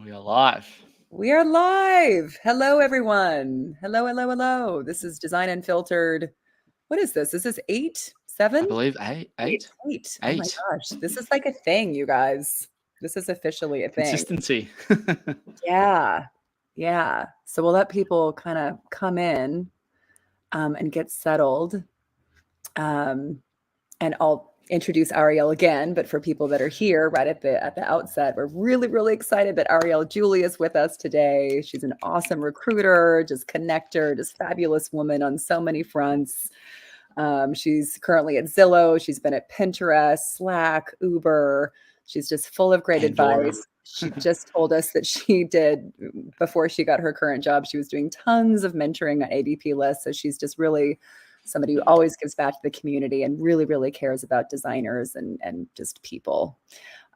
We are live. We are live. Hello, everyone. Hello, hello, hello. This is Design Unfiltered. What is this? Is this 8, 7? I believe eight. 8. Oh my gosh. This is like a thing, you guys. This is officially a thing. Consistency. Yeah. Yeah. So we'll let people kind of come in and get settled. And I'll introduce Ariel again, but for people that are here right at the outset, we're really, really excited that Ariel Julie is with us today. She's an awesome recruiter, just connector, just fabulous woman on so many fronts. She's currently at Zillow. She's been at Pinterest, Slack, Uber. She's just full of great advice. She just told us that she did, before she got her current job, she was doing tons of mentoring on ADP lists. So she's just really somebody who always gives back to the community and really, really cares about designers and just people.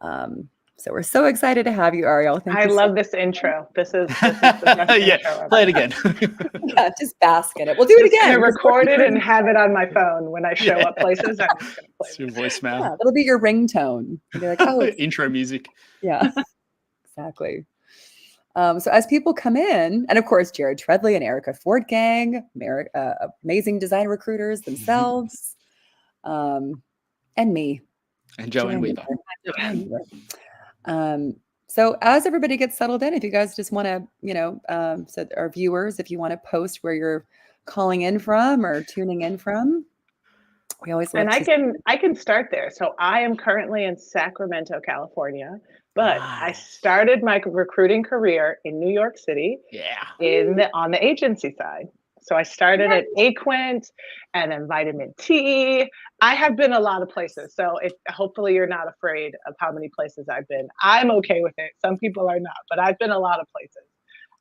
So we're so excited to have you, Ariel. I love this intro. This is the best intro. Play it again. Yeah, just bask in it. We'll do it again. I'm gonna record it and have it on my phone when I show up places. I'm just gonna play it's your voicemail. Yeah, that'll be your ringtone. You'll be like, oh, intro music. Yeah, exactly. So as people come in, and of course, Jared Treadley and Erica Ford Gang, amazing design recruiters themselves, and me. And Joanne Weaver. So as everybody gets settled in, if you guys just want to, so our viewers, if you want to post where you're calling in from or tuning in from, we always love I can start there. So I am currently in Sacramento, California. But I started my recruiting career in New York City on the agency side. So I started at Aquint and then Vitamin T. I have been a lot of places. So hopefully you're not afraid of how many places I've been. I'm okay with it. Some people are not, but I've been a lot of places.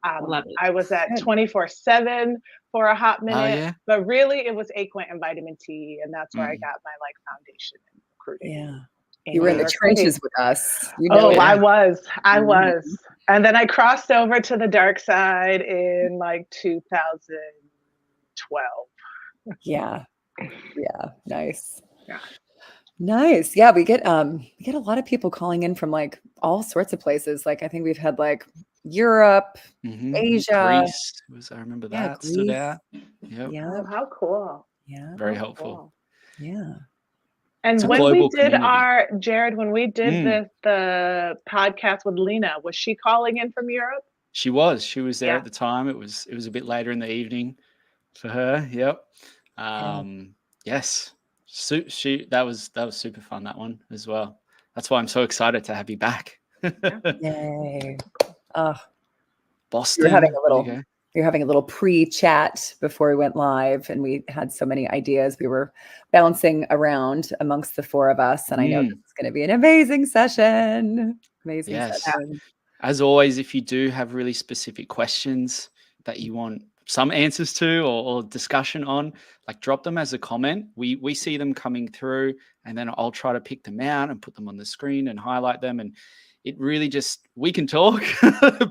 I was at 24/7 for a hot minute, but really it was Aquint and Vitamin T. And that's where I got my foundation in recruiting. Yeah. You were in the trenches with us. I was. And then I crossed over to the dark side in 2012. Yeah. Nice. Yeah. Nice. Yeah, we get a lot of people calling in from all sorts of places. I think we've had Europe, Asia. Greece. I remember that stood out. Yep. Yeah. Oh, how cool. Yeah. Very helpful. Cool. Yeah. And when we did the podcast with Lena, was she calling in from Europe? She was there at the time. It was a bit later in the evening for her. Yep. Yes. That was super fun, that one as well. That's why I'm so excited to have you back. Yay. Boston. You're having a little pre-chat before we went live, and we had so many ideas. We were bouncing around amongst the four of us, and I know this is going to be an amazing session. Session. As always, if you do have really specific questions that you want some answers to or discussion on, drop them as a comment. We see them coming through, and then I'll try to pick them out and put them on the screen and highlight them. And it really we can talk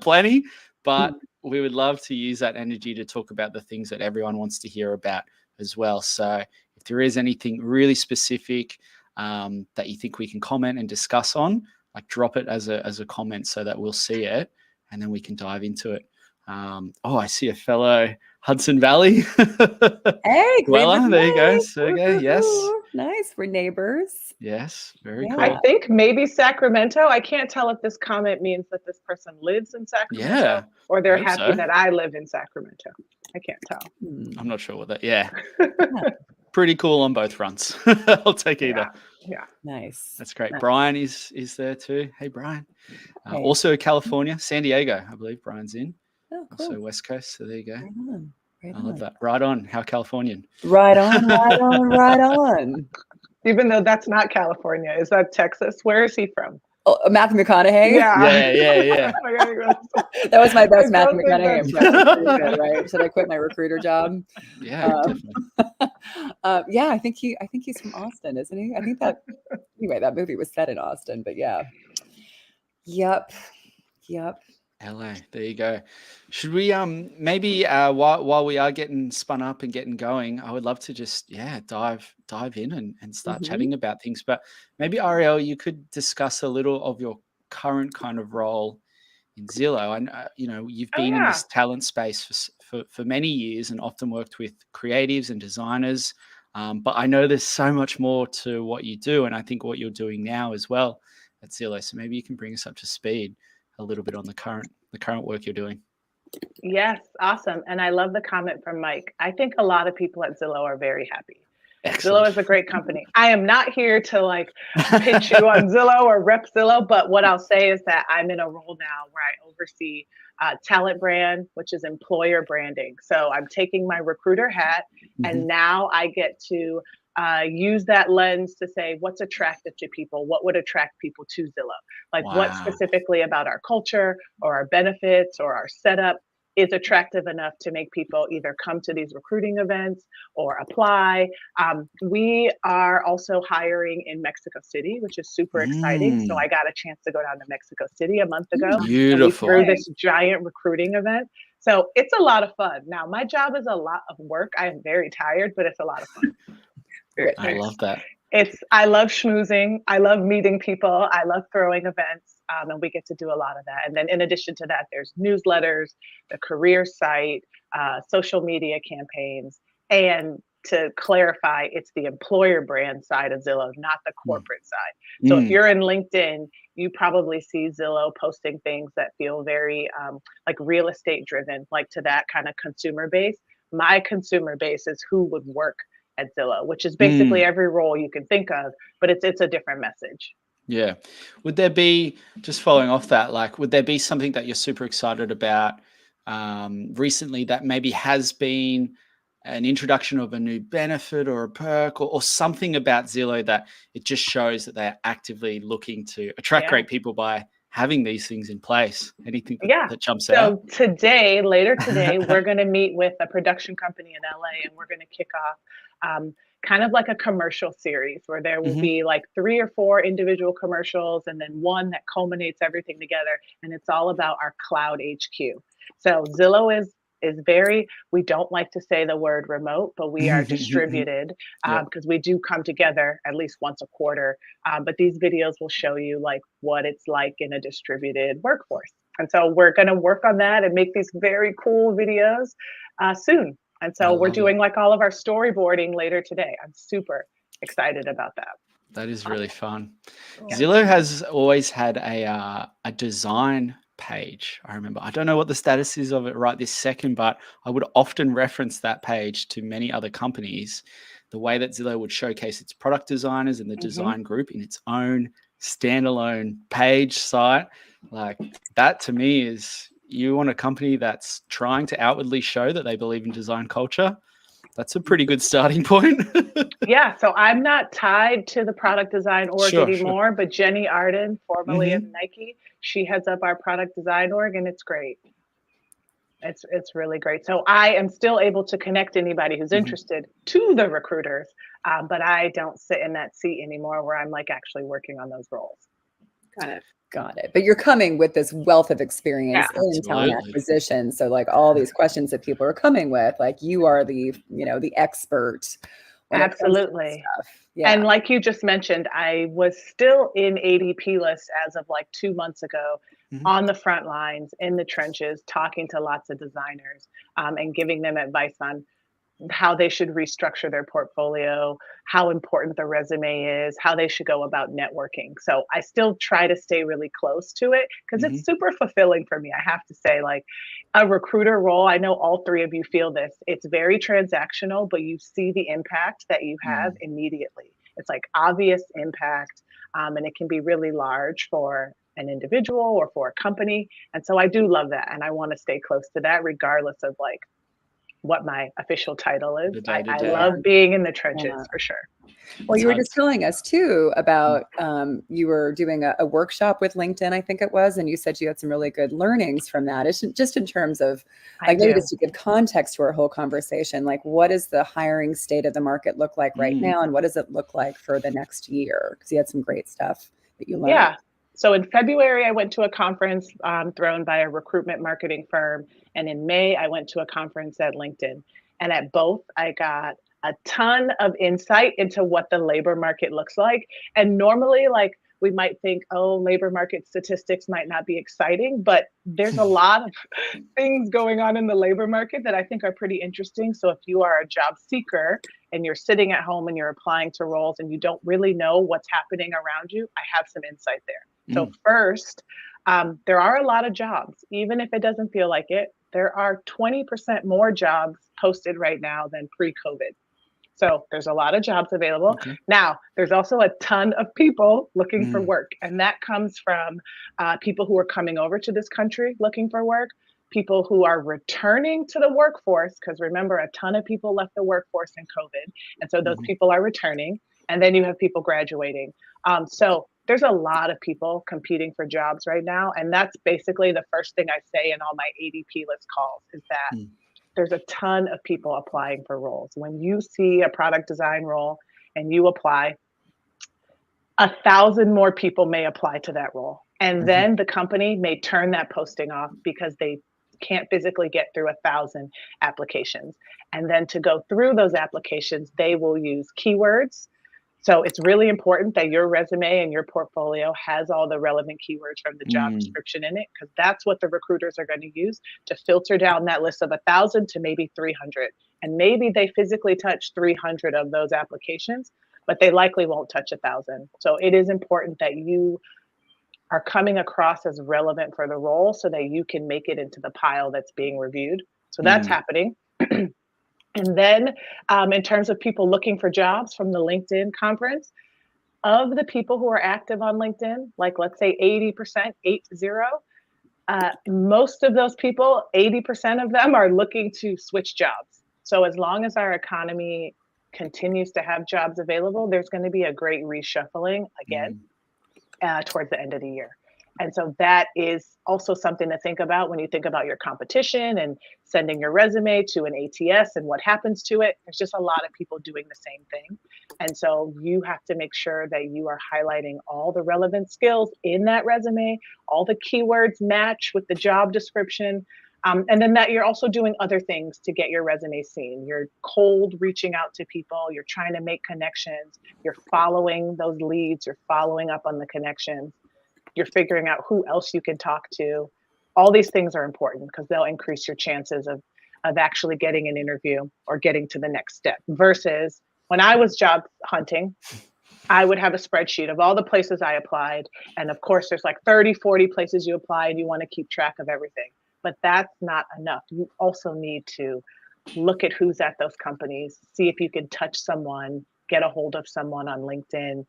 plenty, but we would love to use that energy to talk about the things that everyone wants to hear about as well. So if there is anything really specific that you think we can comment and discuss on, drop it as a comment so that we'll see it and then we can dive into it. I see a fellow Hudson Valley. Hey, Well, there you go. Sergey, yes. Nice. We're neighbors. Yes, very cool. I think maybe Sacramento. I can't tell if this comment means that this person lives in Sacramento or they're happy that I live in Sacramento. I can't tell. I'm not sure what that, pretty cool on both fronts. I'll take either. Yeah. Nice. That's great. Nice. Brian is there too. Hey, Brian. Also California, San Diego, I believe Brian's in. Oh, cool. Also West Coast. So there you go. Right I love that. Right on. How Californian. Right on. Even though that's not California. Is that Texas? Where is he from? Oh, Matthew McConaughey? Yeah. That was my best Matthew McConaughey impression. Right? Should I quit my recruiter job? Yeah, definitely. I think he's from Austin, isn't he? I think that movie was set in Austin, but yeah. Yep. LA, there you go. Should we maybe while we are getting spun up and getting going, I would love to just dive in and start chatting about things. But maybe Ariel, you could discuss a little of your current kind of role in Zillow. And you've Oh been in yeah. this talent space for many years and often worked with creatives and designers. But I know there's so much more to what you do, and I think what you're doing now as well at Zillow. So maybe you can bring us up to speed a little bit on the current work you're doing. Yes, awesome. And I love the comment from Mike. I think a lot of people at Zillow are very happy. Excellent. Zillow is a great company. I am not here to like pitch you on Zillow or rep Zillow, but what I'll say is that I'm in a role now where I oversee talent brand, which is employer branding. So I'm taking my recruiter hat, and now I get to use that lens to say what's attractive to people, what would attract people to Zillow, like what specifically about our culture or our benefits or our setup is attractive enough to make people either come to these recruiting events or apply. We are also hiring in Mexico City, which is super exciting. So I got a chance to go down to Mexico City a month ago. Beautiful. And we threw this giant recruiting event. So it's a lot of fun. Now, my job is a lot of work. I am very tired, but it's a lot of fun. I love that. I love schmoozing. I love meeting people. I love throwing events. And we get to do a lot of that. And then in addition to that, there's newsletters, the career site, social media campaigns. And to clarify, it's the employer brand side of Zillow, not the corporate side. So if you're in LinkedIn, you probably see Zillow posting things that feel very like real estate driven, like to that kind of consumer base. My consumer base is who would work at Zillow, which is basically every role you can think of, but it's a different message. Yeah. Would there be, just following off that, like, would there be something that you're super excited about recently that maybe has been an introduction of a new benefit or a perk or something about Zillow that it just shows that they're actively looking to attract great people by having these things in place? Anything that jumps out? So later today, we're going to meet with a production company in LA, and we're going to kick off kind of like a commercial series where there will be like 3 or 4 individual commercials and then one that culminates everything together. And it's all about our cloud HQ. So Zillow is very, we don't like to say the word remote, but we are distributed because we do come together at least once a quarter. But these videos will show you like what it's like in a distributed workforce. And so we're going to work on that and make these very cool videos soon. And so we're doing like all of our storyboarding later today. I'm super excited about that. That is really fun. Zillow has always had a design page. I remember, I don't know what the status is of it right this second, but I would often reference that page to many other companies. The way that Zillow would showcase its product designers and the design group in its own standalone page site, like that to me is, you want a company that's trying to outwardly show that they believe in design culture. That's a pretty good starting point. Yeah, so I'm not tied to the product design org anymore, but Jenny Arden, formerly of Nike, she heads up our product design org, and it's great. It's really great. So I am still able to connect anybody who's interested to the recruiters, but I don't sit in that seat anymore where I'm like actually working on those roles. Got it. But you're coming with this wealth of experience in talent acquisition. So like all these questions that people are coming with, like you are the, the expert. Absolutely. Yeah. And like you just mentioned, I was still in ADP list as of like 2 months ago, on the front lines, in the trenches, talking to lots of designers and giving them advice on how they should restructure their portfolio, how important the resume is, how they should go about networking. So I still try to stay really close to it because it's super fulfilling for me. I have to say, like a recruiter role, I know all 3 of you feel this. It's very transactional, but you see the impact that you have immediately. It's like obvious impact, and it can be really large for an individual or for a company. And so I do love that. And I want to stay close to that regardless of like what my official title is. I love being in the trenches for sure. Well, you were just telling us too about you were doing a workshop with LinkedIn, I think it was, and you said you had some really good learnings from that. It's just in terms of like maybe just to give context to our whole conversation, like what does the hiring state of the market look like right now, and what does it look like for the next year? Because you had some great stuff that you learned. Yeah. So in February, I went to a conference thrown by a recruitment marketing firm. And in May, I went to a conference at LinkedIn. And at both, I got a ton of insight into what the labor market looks like. And normally, like we might think, oh, labor market statistics might not be exciting, but there's a lot of things going on in the labor market that I think are pretty interesting. So if you are a job seeker and you're sitting at home and you're applying to roles and you don't really know what's happening around you, I have some insight there. So first, there are a lot of jobs, even if it doesn't feel like it. There are 20% more jobs posted right now than pre-COVID. So there's a lot of jobs available. Okay. Now, there's also a ton of people looking for work. And that comes from people who are coming over to this country looking for work, people who are returning to the workforce, because remember, a ton of people left the workforce in COVID. And so those people are returning. And then you have people graduating. So there's a lot of people competing for jobs right now. And that's basically the first thing I say in all my ADP list calls is that there's a ton of people applying for roles. When you see a product design role and you apply, 1,000 more people may apply to that role. And then the company may turn that posting off because they can't physically get through 1,000 applications. And then to go through those applications, they will use keywords. So it's really important that your resume and your portfolio has all the relevant keywords from the job description in it, because that's what the recruiters are going to use to filter down that list of 1,000 to maybe 300. And maybe they physically touch 300 of those applications, but they likely won't touch 1,000. So it is important that you are coming across as relevant for the role so that you can make it into the pile that's being reviewed. So that's happening. And then in terms of people looking for jobs from the LinkedIn conference, of the people who are active on LinkedIn, like let's say 80%, 80, most of those people, 80% of them are looking to switch jobs. So as long as our economy continues to have jobs available, there's going to be a great reshuffling again towards the end of the year. And so that is also something to think about when you think about your competition and sending your resume to an ATS and what happens to it. There's just a lot of people doing the same thing. And so you have to make sure that you are highlighting all the relevant skills in that resume, all the keywords match with the job description. And then that you're also doing other things to get your resume seen. You're cold reaching out to people. You're trying to make connections. You're following those leads. You're following up on the connections. You're figuring out who else you can talk to. All these things are important because they'll increase your chances of actually getting an interview or getting to the next step. Versus when I was job hunting, I would have a spreadsheet of all the places I applied. And of course, there's like 30, 40 places you apply and you want to keep track of everything. But that's not enough. You also need to look at who's at those companies, see if you can touch someone, get a hold of someone on LinkedIn,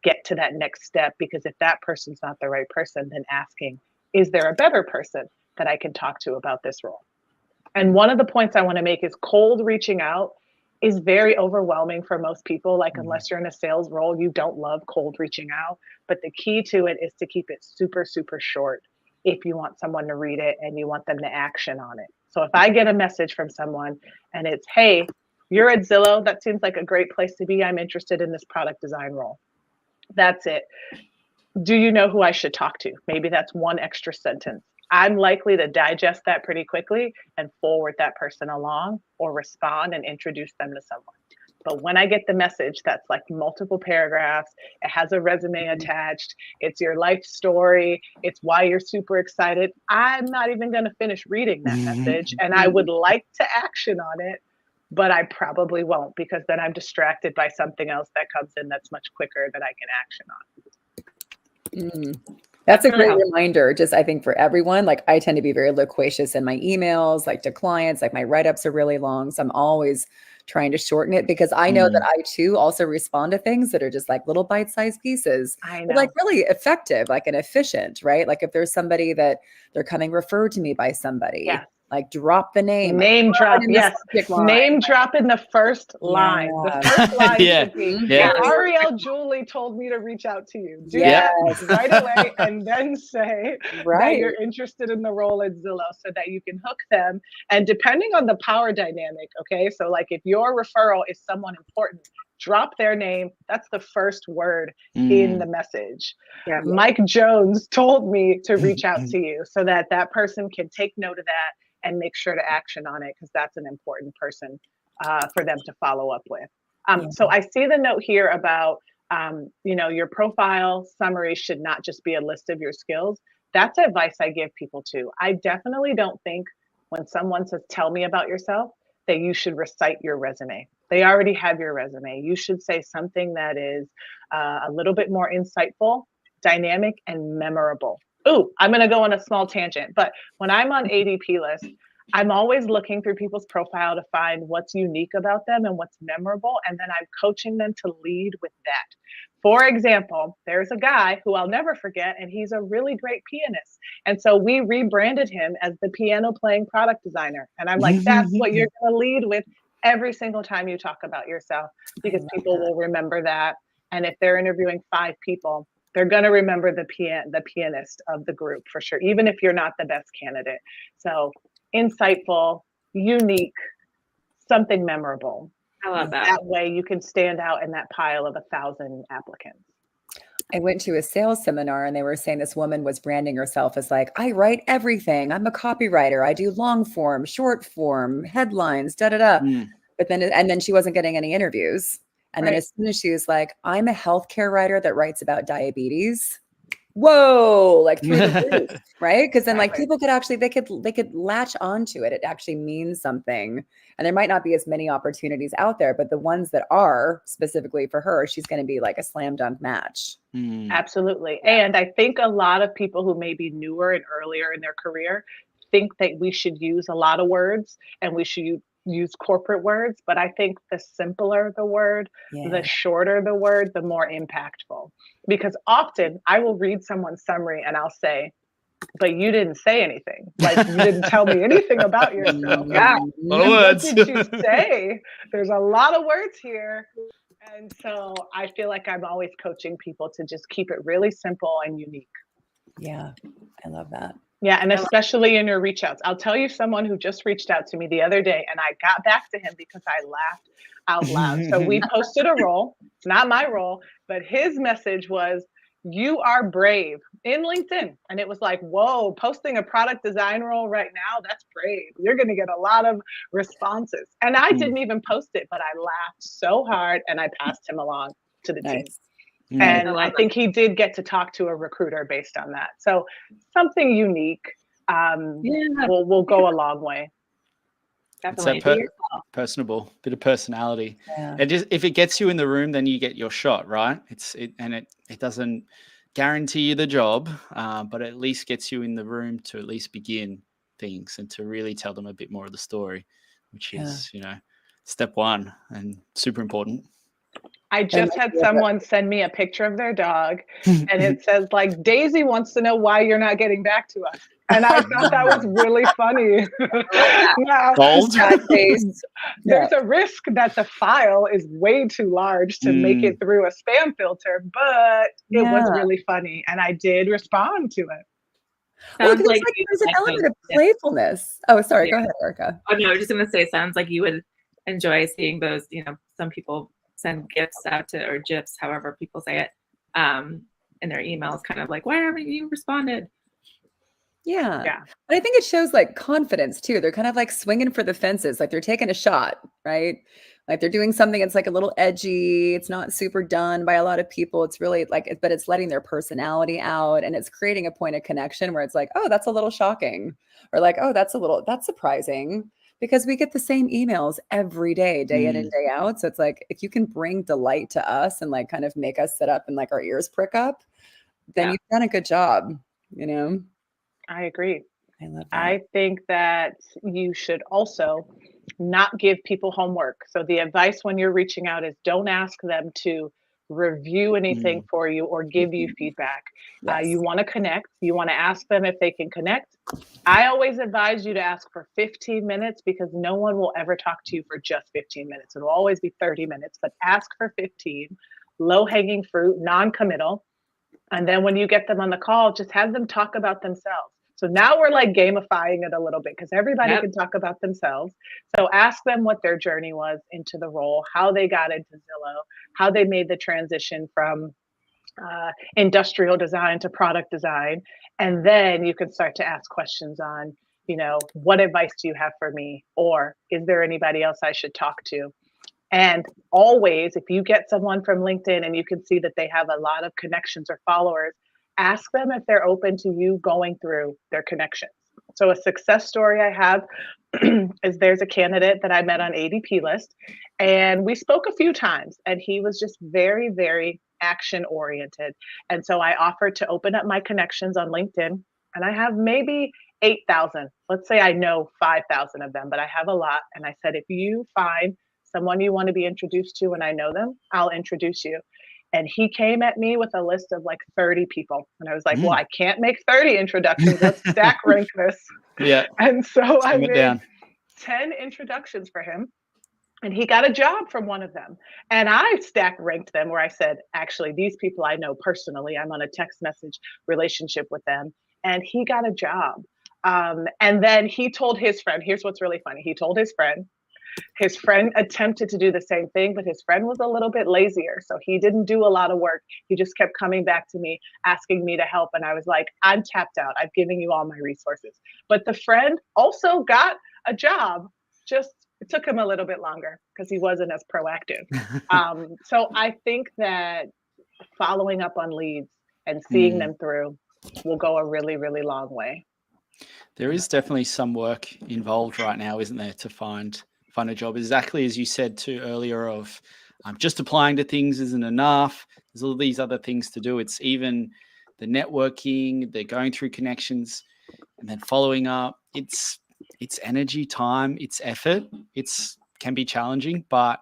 get to that next step, because if that person's not the right person, then asking, is there a better person that I can talk to about this role? And one of the points I want to make is cold reaching out is very overwhelming for most people. Like unless you're in a sales role, you don't love cold reaching out. But the key to it is to keep it super, super short if you want someone to read it and you want them to action on it. So if I get a message from someone and it's, hey, you're at Zillow, that seems like a great place to be. I'm interested in this product design role. That's it. Do you know who I should talk to? Maybe that's one extra sentence. I'm likely to digest that pretty quickly and forward that person along or respond and introduce them to someone. But when I get the message that's like multiple paragraphs, it has a resume attached, it's your life story, it's why you're super excited, I'm not even going to finish reading that message. And I would like to action on it, but I probably won't, because then I'm distracted by something else that comes in that's much quicker that I can action on. That's a great reminder. Just, I think for everyone, like I tend to be very loquacious in my emails, like to clients, like my write-ups are really long. So I'm always trying to shorten it because I know that I too also respond to things that are just like little bite-sized pieces, but like really effective, like and efficient, right? Like if there's somebody that they're coming referred to me by somebody, like drop the name. Name drop, yes. Name drop in the first line. The first line should be, Ariel Julie told me to reach out to you. Do that right away and then say that you're interested in the role at Zillow so that you can hook them. And depending on the power dynamic, okay? So like if your referral is someone important, drop their name. That's the first word in the message. Mike Jones told me to reach out to you so that that person can take note of that and make sure to action on it, because that's an important person for them to follow up with. So I see the note here about Your profile summary should not just be a list of your skills. That's advice I give people too. I definitely don't think when someone says, tell me about yourself, that you should recite your resume. They already have your resume. You should say something that is a little bit more insightful, dynamic, and memorable. Ooh, I'm going to go on a small tangent, but when I'm on ADP list, I'm always looking through people's profile to find what's unique about them and what's memorable. And then I'm coaching them to lead with that. For example, there's a guy who I'll never forget, and he's a really great pianist. And so we rebranded him as the piano playing product designer. And I'm like, that's what you're going to lead with every single time you talk about yourself, because people will remember that. And if they're interviewing 5 people, they're going to remember the pianist of the group for sure, even if you're not the best candidate. So insightful, unique, something memorable. I love that. That way you can stand out in that pile of 1,000 applicants. I went to a sales seminar and they were saying this woman was branding herself as like, I write everything. I'm a copywriter. I do long form, short form, headlines, da da da. But then she wasn't getting any interviews. And then as soon as she was like, I'm a healthcare writer that writes about diabetes. Whoa, like through the roof, right? Because then like people could actually, they could latch onto it. It actually means something. And there might not be as many opportunities out there, but the ones that are specifically for her, she's going to be like a slam dunk match. Absolutely. And I think a lot of people who may be newer and earlier in their career think that we should use a lot of words and we should use corporate words. But I think the simpler the word, the shorter the word, the more impactful. Because often I will read someone's summary and I'll say, but you didn't say anything. Like you didn't tell me anything about yourself. Yeah. What did you say? There's a lot of words here. And so I feel like I'm always coaching people to just keep it really simple and unique. Yeah, I love that. Yeah, and especially in your reach outs. I'll tell you someone who just reached out to me the other day and I got back to him because I laughed out loud. So we posted a role, not my role, but his message was, you are brave in LinkedIn. And it was like, whoa, posting a product design role right now, that's brave. You're going to get a lot of responses. And I didn't even post it, but I laughed so hard and I passed him along to the team. And I think he did get to talk to a recruiter based on that. So something unique will go a long way. Definitely. It's personable, bit of personality. And if it gets you in the room, then you get your shot, right? It doesn't guarantee you the job, but at least gets you in the room to at least begin things and to really tell them a bit more of the story, which is, step one and super important. I just had someone send me a picture of their dog and it says like, Daisy wants to know why you're not getting back to us. And I thought that was really funny. Now, there's a risk that the file is way too large to make it through a spam filter, but it was really funny. And I did respond to it. Sounds like there's an element of playfulness. Oh, sorry. Go ahead, Erica. Oh, no, I was just going to say, sounds like you would enjoy seeing those, some people send gifts out to, or GIFs, however people say it, in their emails, kind of like, why haven't you responded? Yeah. But I think it shows like confidence too. They're kind of like swinging for the fences. Like they're taking a shot, right? Like they're doing something. It's like a little edgy. It's not super done by a lot of people. It's really like, but it's letting their personality out and it's creating a point of connection where it's like, oh, that's a little shocking, or like, oh, that's surprising, because we get the same emails every day, day in and day out. So it's like, if you can bring delight to us and like kind of make us sit up and like our ears prick up, then you've done a good job, I agree. I love that. I think that you should also not give people homework. So the advice when you're reaching out is don't ask them to review anything for you or give you feedback. You want to connect. You want to ask them if they can connect. I always advise you to ask for 15 minutes because no one will ever talk to you for just 15 minutes. It'll always be 30 minutes, but ask for 15, low-hanging fruit, non-committal. And then when you get them on the call, just have them talk about themselves. So now we're like gamifying it a little bit because everybody can talk about themselves. So ask them what their journey was into the role, how they got into Zillow, how they made the transition from industrial design to product design. And then you can start to ask questions on, what advice do you have for me? Or is there anybody else I should talk to? And always, if you get someone from LinkedIn and you can see that they have a lot of connections or followers, ask them if they're open to you going through their connections. So a success story I have is there's a candidate that I met on ADP list, and we spoke a few times, and he was just very, very action oriented. And so I offered to open up my connections on LinkedIn, and I have maybe 8,000. Let's say I know 5,000 of them, but I have a lot. And I said, if you find someone you want to be introduced to and I know them, I'll introduce you. And he came at me with a list of like 30 people. And I was like, well, I can't make 30 introductions. Let's stack rank this. Yeah. And so I made 10 introductions for him. And he got a job from one of them. And I stack ranked them where I said, actually, these people I know personally. I'm on a text message relationship with them. And he got a job. And then he told his friend, here's what's really funny. He told his friend attempted to do the same thing, but his friend was a little bit lazier. So he didn't do a lot of work. He just kept coming back to me, asking me to help. And I was like, I'm tapped out. I've given you all my resources. But the friend also got a job. Just it took him a little bit longer because he wasn't as proactive. So I think that following up on leads and seeing them through will go a really, really long way. There is definitely some work involved right now, isn't there, to find a job? Exactly as you said too earlier of just applying to things isn't enough. There's all these other things to do. It's even the networking, the going through connections, and then following up. It's energy, time, it's effort. Can be challenging, but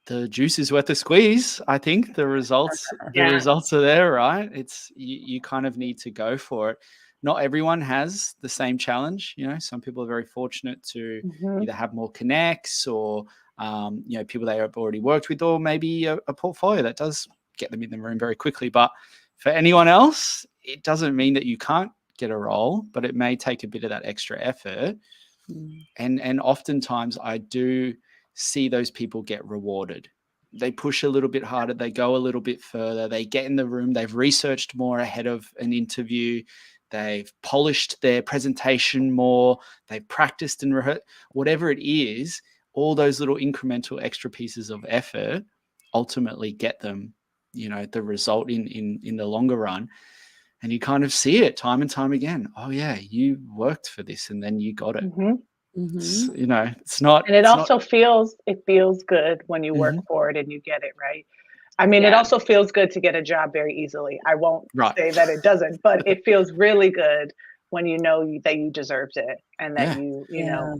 the juice is worth the squeeze. I think the results are there, right? It's you kind of need to go for it. Not everyone has the same challenge. Some people are very fortunate to either have more connects or, people they have already worked with, or maybe a portfolio that does get them in the room very quickly. But for anyone else, it doesn't mean that you can't get a role, but it may take a bit of that extra effort. And oftentimes I do see those people get rewarded. They push a little bit harder. They go a little bit further. They get in the room. They've researched more ahead of an interview. They've polished their presentation more. They've practiced and rehearsed. Whatever it is, all those little incremental extra pieces of effort ultimately get them, the result in the longer run. And you kind of see it time and time again. Oh yeah, you worked for this and then you got it. It's not. And it feels good when you work for it and you get it, right? I mean, it also feels good to get a job very easily. I won't say that it doesn't, but it feels really good when you know that you deserved it and that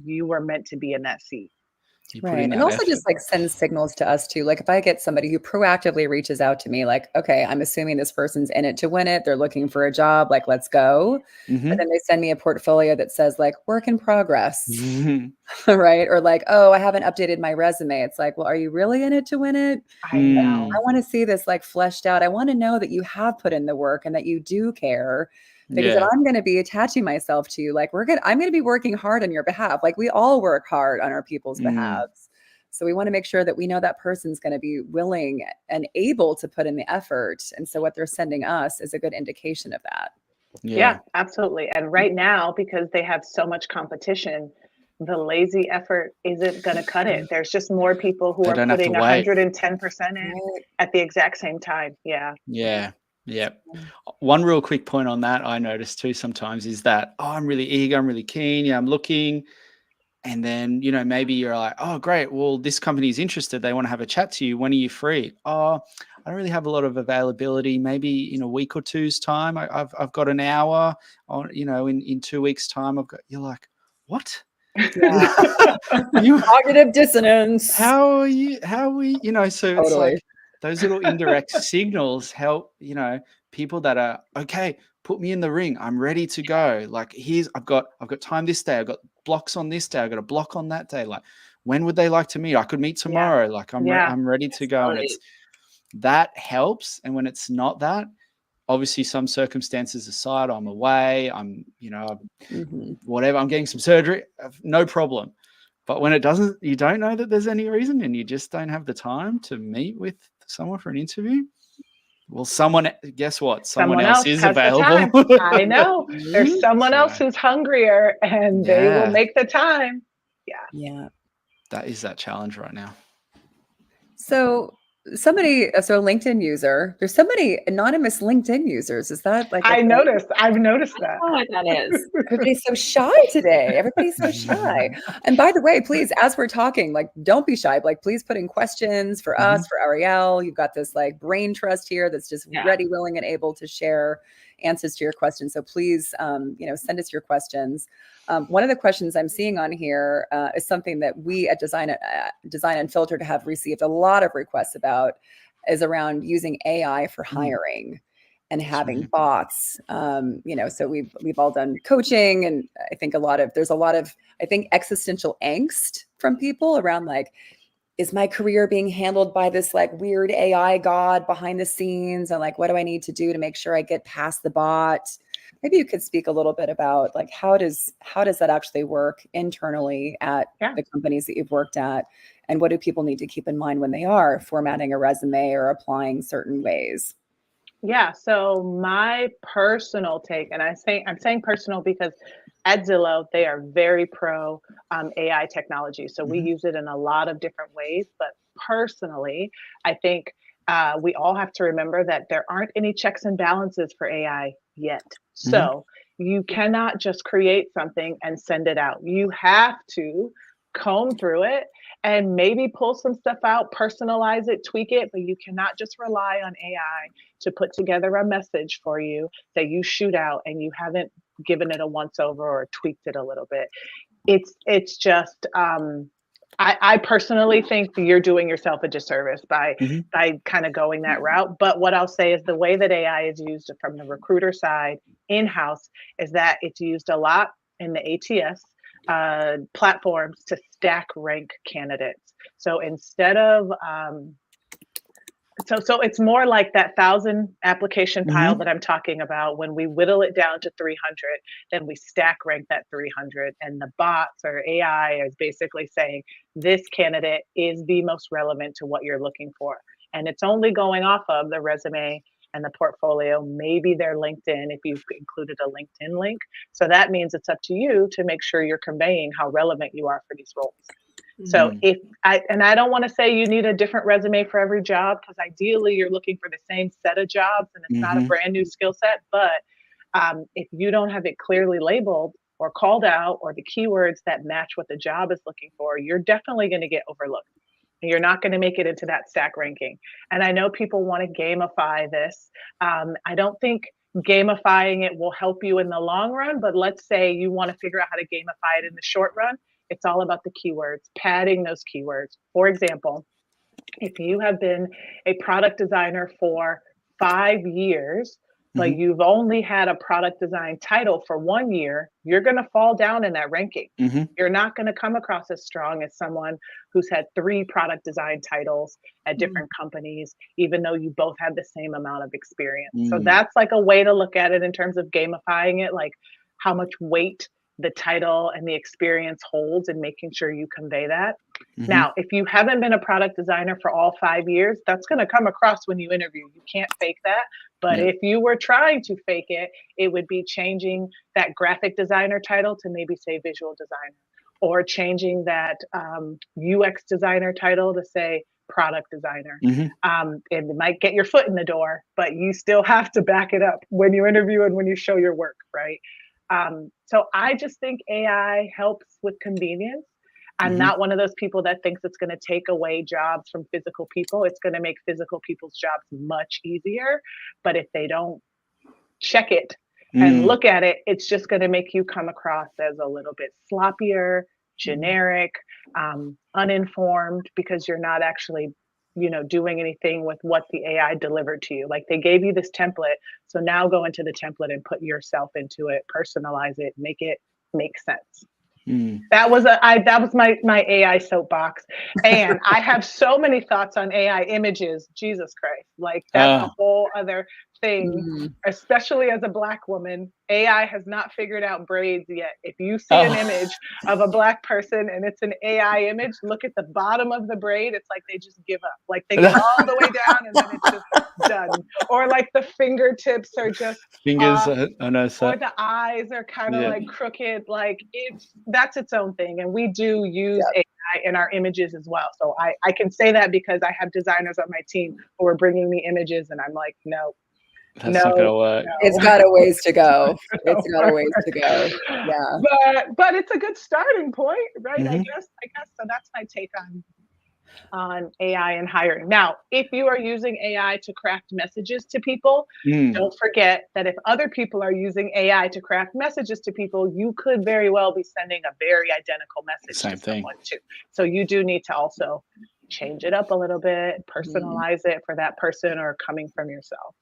you were meant to be in that seat. Right. And also just like sends signals to us too. Like if I get somebody who proactively reaches out to me, like, okay, I'm assuming this person's in it to win it. They're looking for a job, like, let's go. And then they send me a portfolio that says like work in progress. Right. Or like, oh, I haven't updated my resume. It's like, well, are you really in it to win it? I know. I want to see this like fleshed out. I want to know that you have put in the work and that you do care. Because if I'm going to be attaching myself to you, like I'm going to be working hard on your behalf. Like we all work hard on our people's behalves. So we want to make sure that we know that person's going to be willing and able to put in the effort. And so what they're sending us is a good indication of that. Yeah, absolutely. And right now, because they have so much competition, the lazy effort isn't going to cut it. There's just more people who are putting 110% in at the exact same time. Yeah. One real quick point on that I notice too sometimes is that, I'm really eager, I'm really keen, I'm looking. And then, maybe you're like, oh, great. Well, this company is interested. They want to have a chat to you. When are you free? Oh, I don't really have a lot of availability. Maybe in a week or two's time, I've got an hour on, in 2 weeks time, you're like, what? Cognitive dissonance. How are we, so it's like, those little indirect signals help, people that are, okay, put me in the ring. I'm ready to go. Like I've got time this day. I've got blocks on this day. I've got a block on that day. Like when would they like to meet? I could meet tomorrow. Like I'm ready to go. And that helps. And when it's not that, obviously some circumstances aside, I'm away. I'm, whatever, I'm getting some surgery, no problem. But when it doesn't, you don't know that there's any reason and you just don't have the time to meet with someone for an interview. Well, guess what? Someone else is available. I know. There's someone else who's hungrier and they will make the time. Yeah. That is that challenge right now. So a LinkedIn user, there's so many anonymous LinkedIn users. Is that like, I've noticed that. I don't know what that is. everybody's so shy today. Everybody's so shy. And by the way, please, as we're talking, like, don't be shy. Like, please put in questions for us, for Ariel. You've got this like brain trust here that's just ready, willing, and able to share answers to your questions. So please, send us your questions. One of the questions I'm seeing on here is something that we at Design Unfiltered have received a lot of requests about, is around using AI for hiring and having bots. So we've all done coaching, and I think there's a lot of existential angst from people around, like, is my career being handled by this like weird AI god behind the scenes? And like, what do I need to do to make sure I get past the bot? Maybe you could speak a little bit about, like, how does that actually work internally at the companies that you've worked at? And what do people need to keep in mind when they are formatting a resume or applying certain ways? Yeah, so my personal take, and I'm saying personal because at Zillow, they are very pro AI technology. So we use it in a lot of different ways. But personally, I think we all have to remember that there aren't any checks and balances for AI yet. So you cannot just create something and send it out. You have to comb through it and maybe pull some stuff out, personalize it, tweak it, but you cannot just rely on AI to put together a message for you that you shoot out and you haven't given it a once over or tweaked it a little bit. It's just I personally think that you're doing yourself a disservice by kind of going that route. But what I'll say is the way that AI is used from the recruiter side in-house is that it's used a lot in the ATS platforms to stack rank candidates. So instead of so it's more like that 1,000 application pile that I'm talking about. When we whittle it down to 300, then we stack rank that 300, and the bots or AI is basically saying this candidate is the most relevant to what you're looking for, and it's only going off of the resume and the portfolio, maybe their LinkedIn if you've included a LinkedIn link. So that means it's up to you to make sure you're conveying how relevant you are for these roles. So I don't want to say you need a different resume for every job, because ideally you're looking for the same set of jobs and it's not a brand new skill set. But if you don't have it clearly labeled or called out, or the keywords that match what the job is looking for, you're definitely going to get overlooked. And you're not going to make it into that stack ranking. And I know people want to gamify this. I don't think gamifying it will help you in the long run, but let's say you want to figure out how to gamify it in the short run. It's all about the keywords, padding those keywords. For example, if you have been a product designer for 5 years, but you've only had a product design title for 1 year, you're going to fall down in that ranking. You're not going to come across as strong as someone who's had 3 product design titles at different companies, even though you both have the same amount of experience. So that's like a way to look at it in terms of gamifying it, like how much weight the title and the experience holds, and making sure you convey that. Now, if you haven't been a product designer for all 5 years, that's going to come across when you interview. You can't fake that. But if you were trying to fake it, it would be changing that graphic designer title to maybe say visual designer, or changing that UX designer title to say product designer. It might get your foot in the door, but you still have to back it up when you interview and when you show your work, right? So I just think AI helps with convenience. I'm not one of those people that thinks it's going to take away jobs from physical people. It's going to make physical people's jobs much easier. But if they don't check it and look at it, it's just going to make you come across as a little bit sloppier, generic, uninformed, because you're not actually doing anything with what the AI delivered to you. Like, they gave you this template. So now go into the template and put yourself into it, personalize it, make it make sense. That was my AI soapbox. And I have so many thoughts on AI images. Jesus Christ. Like, that's a whole other thing, especially as a Black woman. AI has not figured out braids yet. If you see an image of a Black person and it's an AI image, look at the bottom of the braid. It's like they just give up. Like they go all the way down and then it's just done. Or like the fingertips are just fingers. I know. Or the eyes are kind of like crooked. Like that's its own thing. And we do use AI in our images as well. So I can say that because I have designers on my team who are bringing me images and I'm like, no. That's not gonna work. No. It's got a ways to go. It's got a ways to go. Yeah. But it's a good starting point, right? I guess. So that's my take on AI and hiring. Now, if you are using AI to craft messages to people, don't forget that if other people are using AI to craft messages to people, you could very well be sending a very identical message to someone too. So you do need to also change it up a little bit, personalize it for that person or coming from yourself.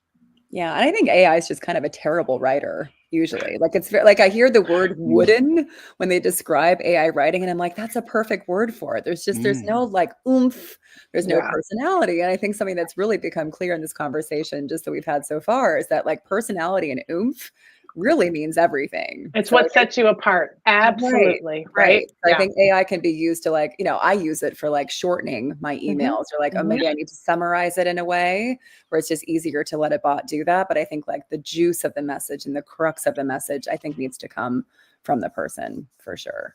Yeah, and I think AI is just kind of a terrible writer usually. Like it's like I hear the word wooden when they describe AI writing, and I'm like, that's a perfect word for it. There's no like oomph, there's no personality. And I think something that's really become clear in this conversation, just that we've had so far, is that like personality and oomph really means everything. It's what sets you apart. Absolutely. Right. I think AI can be used to like, I use it for like shortening my emails or like, oh, maybe I need to summarize it in a way where it's just easier to let a bot do that. But I think like the juice of the message and the crux of the message, I think needs to come from the person for sure.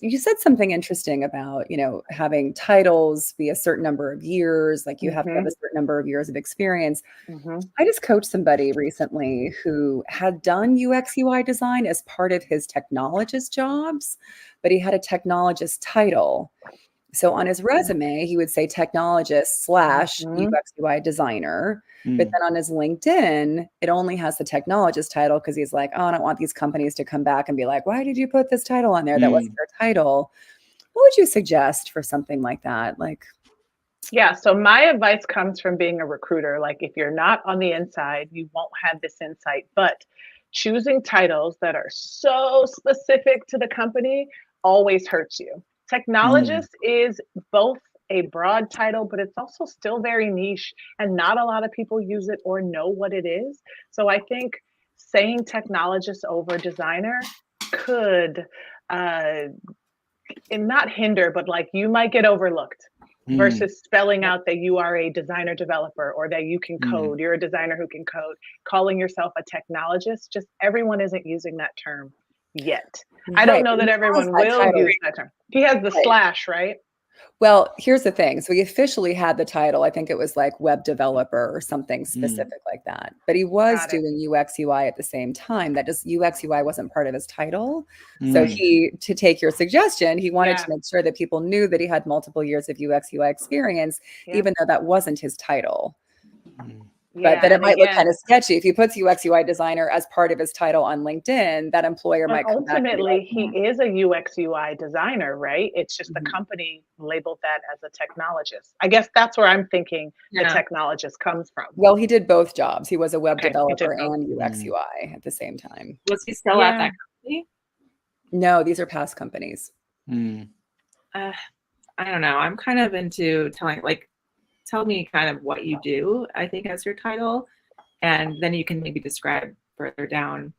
You said something interesting about, having titles be a certain number of years, like you have to have a certain number of years of experience. I just coached somebody recently who had done UX UI design as part of his technologist jobs, but he had a technologist title. So on his resume, he would say technologist / UX UI designer. But then on his LinkedIn, it only has the technologist title because he's like, oh, I don't want these companies to come back and be like, why did you put this title on there? That wasn't your title. What would you suggest for something like that? Yeah, so my advice comes from being a recruiter. Like if you're not on the inside, you won't have this insight. But choosing titles that are so specific to the company always hurts you. Technologist is both a broad title, but it's also still very niche and not a lot of people use it or know what it is. So I think saying technologist over designer could not hinder, but like you might get overlooked versus spelling out that you are a designer developer or that you can code, you're a designer who can code, calling yourself a technologist, just everyone isn't using that term yet. I don't know that everyone will use that term. He has the slash, right? Well, here's the thing. So he officially had the title. I think it was like web developer or something specific like that. But he was doing UX UI at the same time. That just UX UI wasn't part of his title. So to take your suggestion, he wanted to make sure that people knew that he had multiple years of UX UI experience, even though that wasn't his title. But then it might look kind of sketchy if he puts UX UI designer as part of his title on LinkedIn. That employer might come back. Ultimately, he is a UX UI designer, right? It's just the company labeled that as a technologist. I guess that's where I'm thinking the technologist comes from. Well, he did both jobs. He was a web developer and UX UI at the same time. Was he still at that company? No, these are past companies. I don't know. I'm kind of into tell me kind of what you do, I think, as your title, and then you can maybe describe further down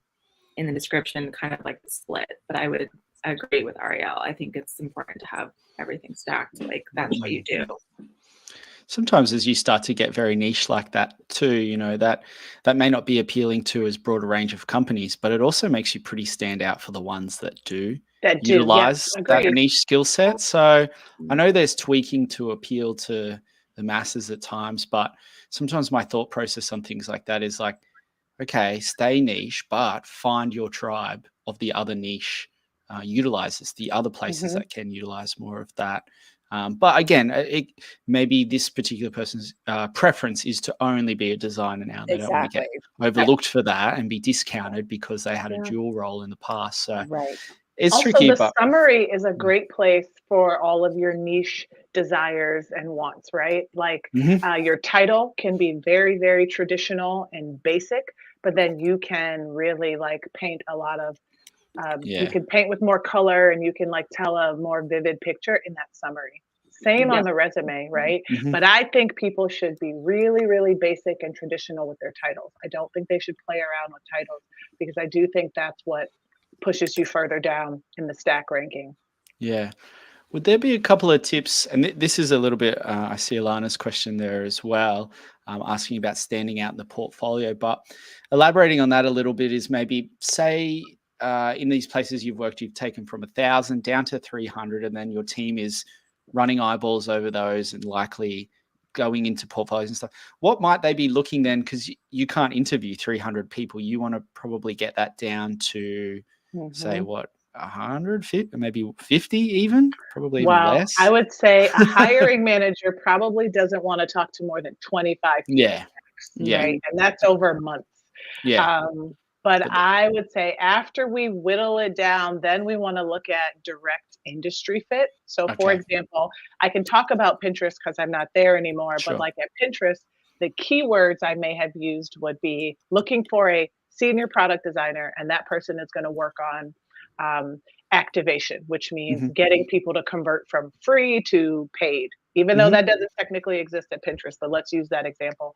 in the description kind of like the split. But I would agree with Ariel. I think it's important to have everything stacked, like that's what you do. Sometimes as you start to get very niche like that too, that may not be appealing to as broad a range of companies, but it also makes you pretty stand out for the ones that utilize that niche skill set. So I know there's tweaking to appeal to the masses at times, but sometimes my thought process on things like that is like, okay, stay niche, but find your tribe of the other niche utilizers, the other places that can utilize more of that. But again, maybe this particular person's preference is to only be a designer now. They don't want to get overlooked for that and be discounted because they had a dual role in the past. So it's also tricky. The summary is a great place for all of your niche desires and wants, right? Like your title can be very, very traditional and basic, but then you can really like paint a lot of you can paint with more color and you can like tell a more vivid picture in that summary. Same on the resume, right? But I think people should be really, really basic and traditional with their titles. I don't think they should play around with titles, because I do think that's what pushes you further down in the stack ranking. Yeah. Would there be a couple of tips? And this is a little bit, I see Alana's question there as well, asking about standing out in the portfolio. But elaborating on that a little bit is maybe say in these places you've worked, you've taken from 1,000 down to 300, and then your team is running eyeballs over those and likely going into portfolios and stuff. What might they be looking then? Because you can't interview 300 people. You want to probably get that down to say what? 150, maybe 50 even, probably even less. I would say a hiring manager probably doesn't want to talk to more than 25 people. Right? And that's over months. But I would say after we whittle it down, then we want to look at direct industry fit. So for example, I can talk about Pinterest because I'm not there anymore, but like at Pinterest, the keywords I may have used would be looking for a senior product designer, and that person is going to work on activation, which means getting people to convert from free to paid, even though that doesn't technically exist at Pinterest, but let's use that example.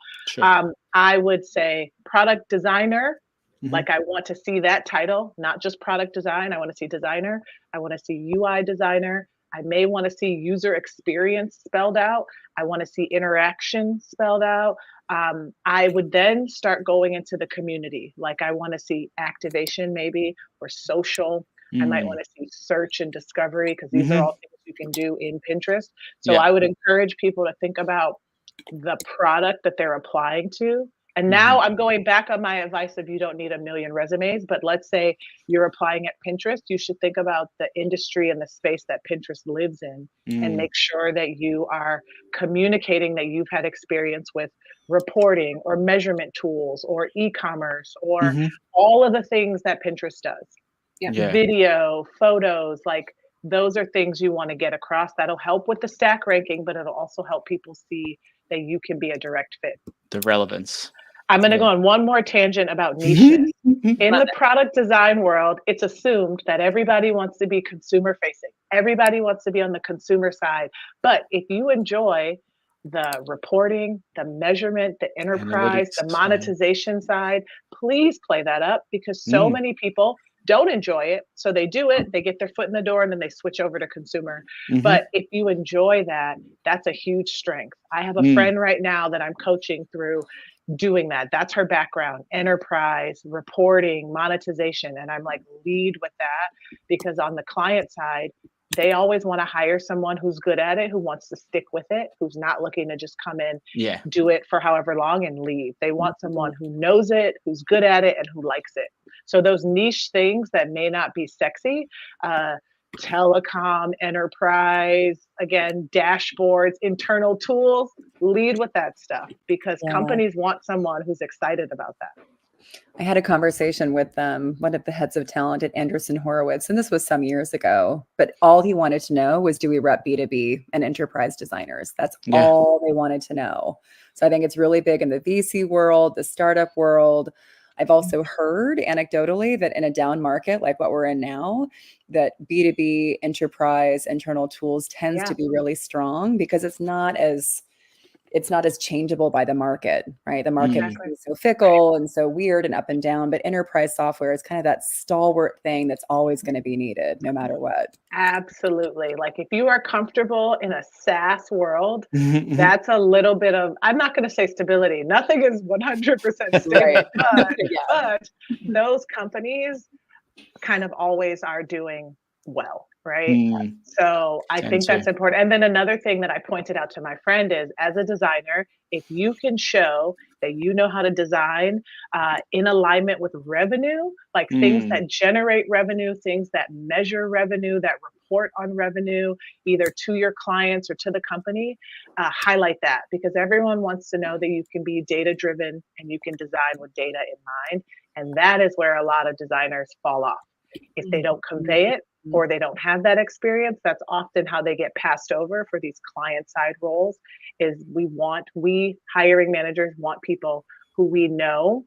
I would say product designer, like I want to see that title, not just product design. I want to see designer. I want to see UI designer. I may want to see user experience spelled out. I want to see interaction spelled out. I would then start going into the community. Like I want to see activation maybe, or social. I might want to see search and discovery, because these are all things you can do in Pinterest. So I would encourage people to think about the product that they're applying to. And now I'm going back on my advice of you don't need a million resumes, but let's say you're applying at Pinterest, you should think about the industry and the space that Pinterest lives in, and make sure that you are communicating that you've had experience with reporting or measurement tools or e-commerce or all of the things that Pinterest does. Video, photos, like those are things you want to get across. That'll help with the stack ranking, but it'll also help people see that you can be a direct fit. The relevance. I'm going to go on one more tangent about niches. In the product design world, it's assumed that everybody wants to be consumer facing. Everybody wants to be on the consumer side. But if you enjoy the reporting, the measurement, the enterprise, the monetization side, please play that up, because so many people don't enjoy it. So they do it, they get their foot in the door, and then they switch over to consumer. But if you enjoy that, that's a huge strength. I have a friend right now that I'm coaching through doing that. That's her background: enterprise, reporting, monetization. And I'm like, lead with that, because on the client side, they always want to hire someone who's good at it, who wants to stick with it, who's not looking to just come in, do it for however long and leave. They want someone who knows it, who's good at it, and who likes it. So those niche things that may not be sexy, telecom, enterprise, again, dashboards, internal tools, lead with that stuff, because companies want someone who's excited about that. I had a conversation with one of the heads of talent at Anderson Horowitz, and this was some years ago, but all he wanted to know was, do we rep B2B and enterprise designers? That's all they wanted to know. So I think it's really big in the VC world, the startup world. I've also heard anecdotally that in a down market like what we're in now, that B2B enterprise internal tools tends to be really strong, because it's not as changeable by the market, right? The market is so fickle and so weird and up and down, but enterprise software is kind of that stalwart thing that's always going to be needed no matter what. Absolutely. Like if you are comfortable in a SaaS world, that's a little bit of, I'm not going to say stability. Nothing is 100% stable, but those companies kind of always are doing well. Right. So I think that's important. And then another thing that I pointed out to my friend is, as a designer, if you can show that you know how to design in alignment with revenue, like things that generate revenue, things that measure revenue, that report on revenue, either to your clients or to the company, highlight that, because everyone wants to know that you can be data driven and you can design with data in mind. And that is where a lot of designers fall off. If they don't convey it, or they don't have that experience, that's often how they get passed over for these client side roles. Is we hiring managers want people who we know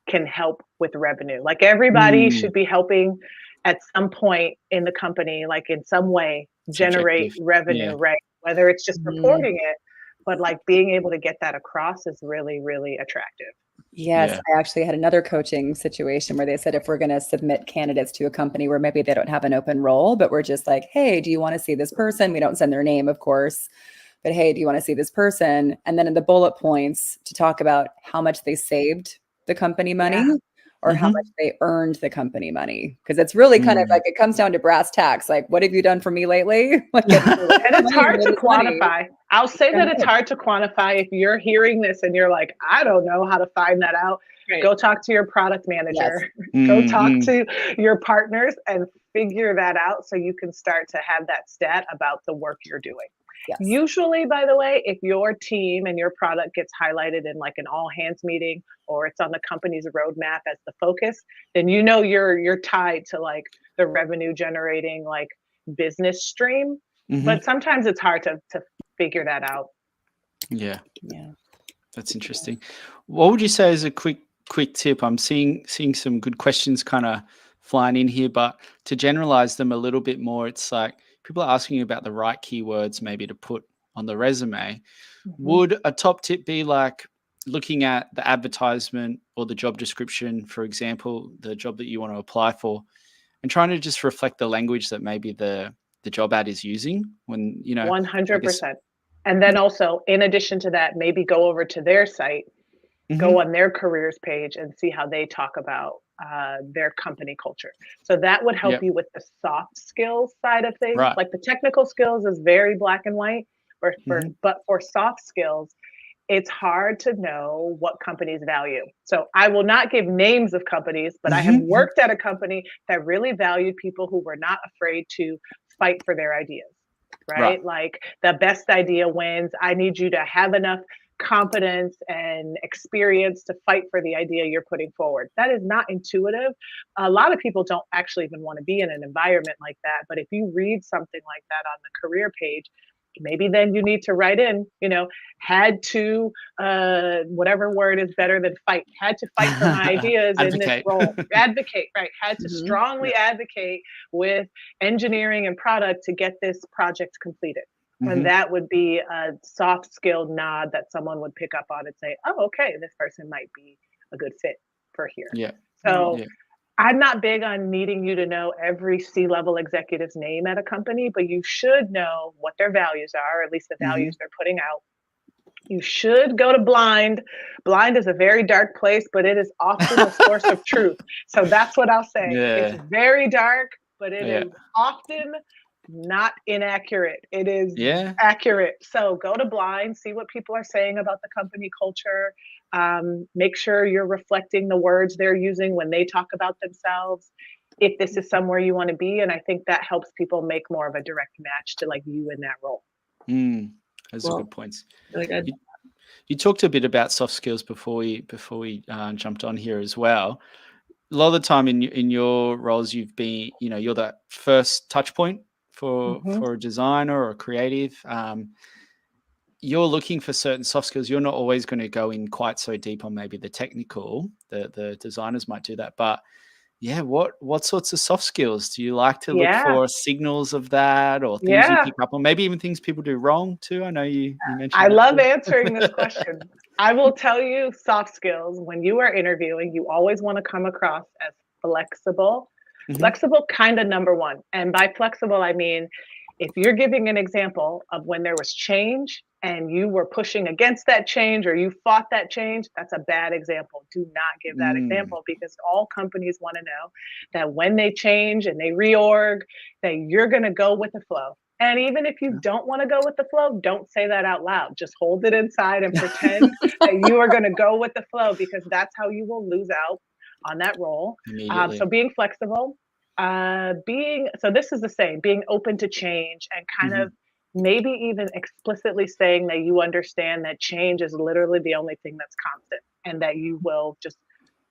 can help with revenue. Like everybody should be helping at some point in the company, like in some way generate revenue, right? whether it's just Mhm. reporting it, but like being able to get that across is really, really attractive. Yes, Yeah. I actually had another coaching situation where they said if we're going to submit candidates to a company where maybe they don't have an open role, but we're just like, hey, do you want to see this person? We don't send their name, of course, but hey, do you want to see this person? And then in the bullet points to talk about how much they saved the company money Yeah. or how Mhm. much they earned the company money. Because it's really kind of Mm. like it comes down to brass tacks. Like, what have you done for me lately? Like, And it's money, hard to money. quantify. I'll say that it's Right. hard to quantify. If you're hearing this and you're like, I don't know how to find that out, Right. go talk to your product Yes. manager, go Mm, talk mm. to your partners and figure that out so you can start to have that stat about the work you're doing. Yes. Usually, by the way, if your team and your product gets highlighted in like an all hands meeting or it's on the company's roadmap as the focus, then you know you're tied to like the revenue generating like business stream. Mhm. But sometimes it's hard to figure that out. Yeah, Yeah. that's interesting. What would you say is a quick tip? I'm seeing some good questions kind of flying in here, but to generalize them a little bit more, it's like people are asking you about the right keywords maybe to put on the resume. Would a top tip be like looking at the advertisement or the job description, for example, the job that you want to apply for, and trying to just reflect the language that maybe the job ad is using when, I guess. 100%. And then also, in addition to that, maybe go over to their site, Mhm. go on their careers page and see how they talk about their company culture. So that would help Yep. you with the soft skills side of things. Right. Like the technical skills is very black and white, Mhm. but for soft skills, it's hard to know what companies value. So I will not give names of companies, but I have Mhm. worked at a company that really valued people who were not afraid to fight for their ideas, Right. right? Like the best idea wins. I need you to have enough competence and experience to fight for the idea you're putting forward. That is not intuitive. A lot of people don't actually even want to be in an environment like that. But if you read something like that on the career page, maybe then you need to write in, had to, whatever word is better than fight, had to fight for my ideas in this Advocate. role. Advocate, right? Had to Mhm. strongly advocate with engineering and product to get this project completed. And Mhm. that would be a soft skill nod that someone would pick up on and say, oh, okay, this person might be a good fit for here. Yeah. So Yeah. I'm not big on needing you to know every C-level executive's name at a company, but you should know what their values are, or at least the values Mhm. they're putting out. You should go to Blind. Blind is a very dark place, but it is often a source of truth. So that's what I'll say. It's Yeah. very dark, but it Yeah. is often not inaccurate. It is Yeah. accurate. So go to Blind, see what people are saying about the company culture. Make sure you're reflecting the words they're using when they talk about themselves. If this is somewhere you want to be, and I think that helps people make more of a direct match to like you in that role. Mm. Those are Cool. good points. Really good. You talked a bit about soft skills before we jumped on here as well. A lot of the time in your roles, you've been, you're that first touch point for Mhm. a designer or a creative. You're looking for certain soft skills. You're not always going to go in quite so deep on maybe the technical. The designers might do that, but yeah, what sorts of soft skills do you like to look Yeah. for? Signals of that, or things you Yeah. pick up on? Maybe even things people do wrong too. I know you I mentioned that love too. answering this question. I will tell you soft skills. When you are interviewing, you always want to come across as flexible. Mhm. Flexible, kind of number one. And by flexible, I mean, if you're giving an example of when there was change and you were pushing against that change or you fought that change, that's a bad example. Do not give that Mm. example because all companies want to know that when they change and they reorg, that you're going to go with the flow. And even if you don't want to go with the flow, don't say that out loud. Just hold it inside and pretend that you are going to go with the flow because that's how you will lose out on that role. So Immediately. being flexible, so this is the same, being open to change and kind Mhm. of maybe even explicitly saying that you understand that change is literally the only thing that's constant and that you will just,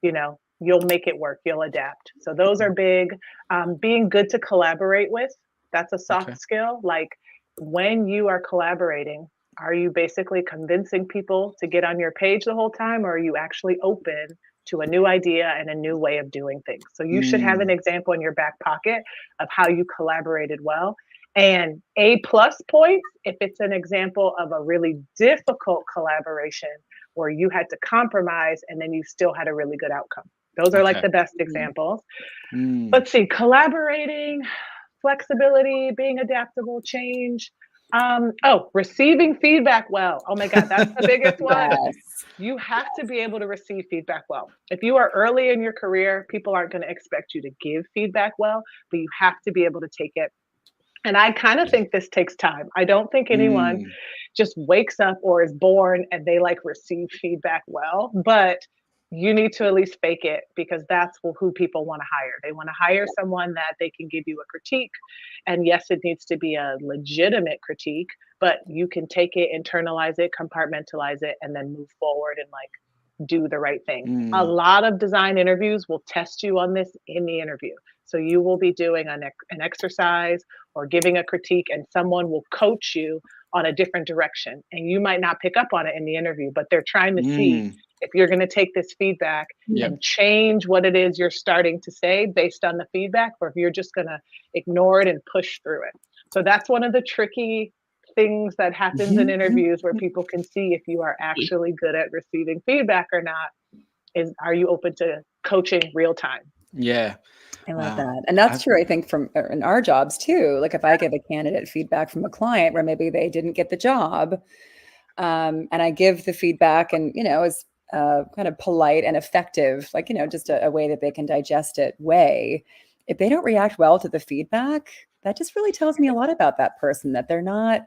you'll make it work, you'll adapt. So those are big. Being good to collaborate with, that's a Okay. soft skill. Like when you are collaborating, are you basically convincing people to get on your page the whole time, or are you actually open to a new idea and a new way of doing things? So you should have an Mm. example in your back pocket of how you collaborated well. And A+ points if it's an example of a really difficult collaboration where you had to compromise and then you still had a really good outcome. Those are like the best examples. Let's see, collaborating, flexibility, being adaptable, change. Receiving feedback well. Oh my God, that's the biggest one. Yes. You have to be able to receive feedback well. If you are early in your career, people aren't going to expect you to give feedback well, but you have to be able to take it. And I kind of think this takes time. I don't think anyone just wakes up or is born and they like receive feedback well, but you need to at least fake it, because that's who people want to hire. They want to hire someone that they can give you a critique. And yes, it needs to be a legitimate critique, but you can take it, internalize it, compartmentalize it, and then move forward and like do the right thing. A lot of design interviews will test you on this in the interview. So you will be doing an exercise or giving a critique, and someone will coach you on a different direction. And you might not pick up on it in the interview, but they're trying to see if you're going to take this feedback and change what it is you're starting to say based on the feedback, or if you're just going to ignore it and push through it. So that's one of the tricky things that happens in interviews, where people can see if you are actually good at receiving feedback or not. Are you open to coaching real time? Yeah. I love that. And that's true, I think, from in our jobs too. Like if I give a candidate feedback from a client where maybe they didn't get the job, and I give the feedback and, is kind of polite and effective, like, just a way that they can digest it way. If they don't react well to the feedback, that just really tells me a lot about that person, that they're not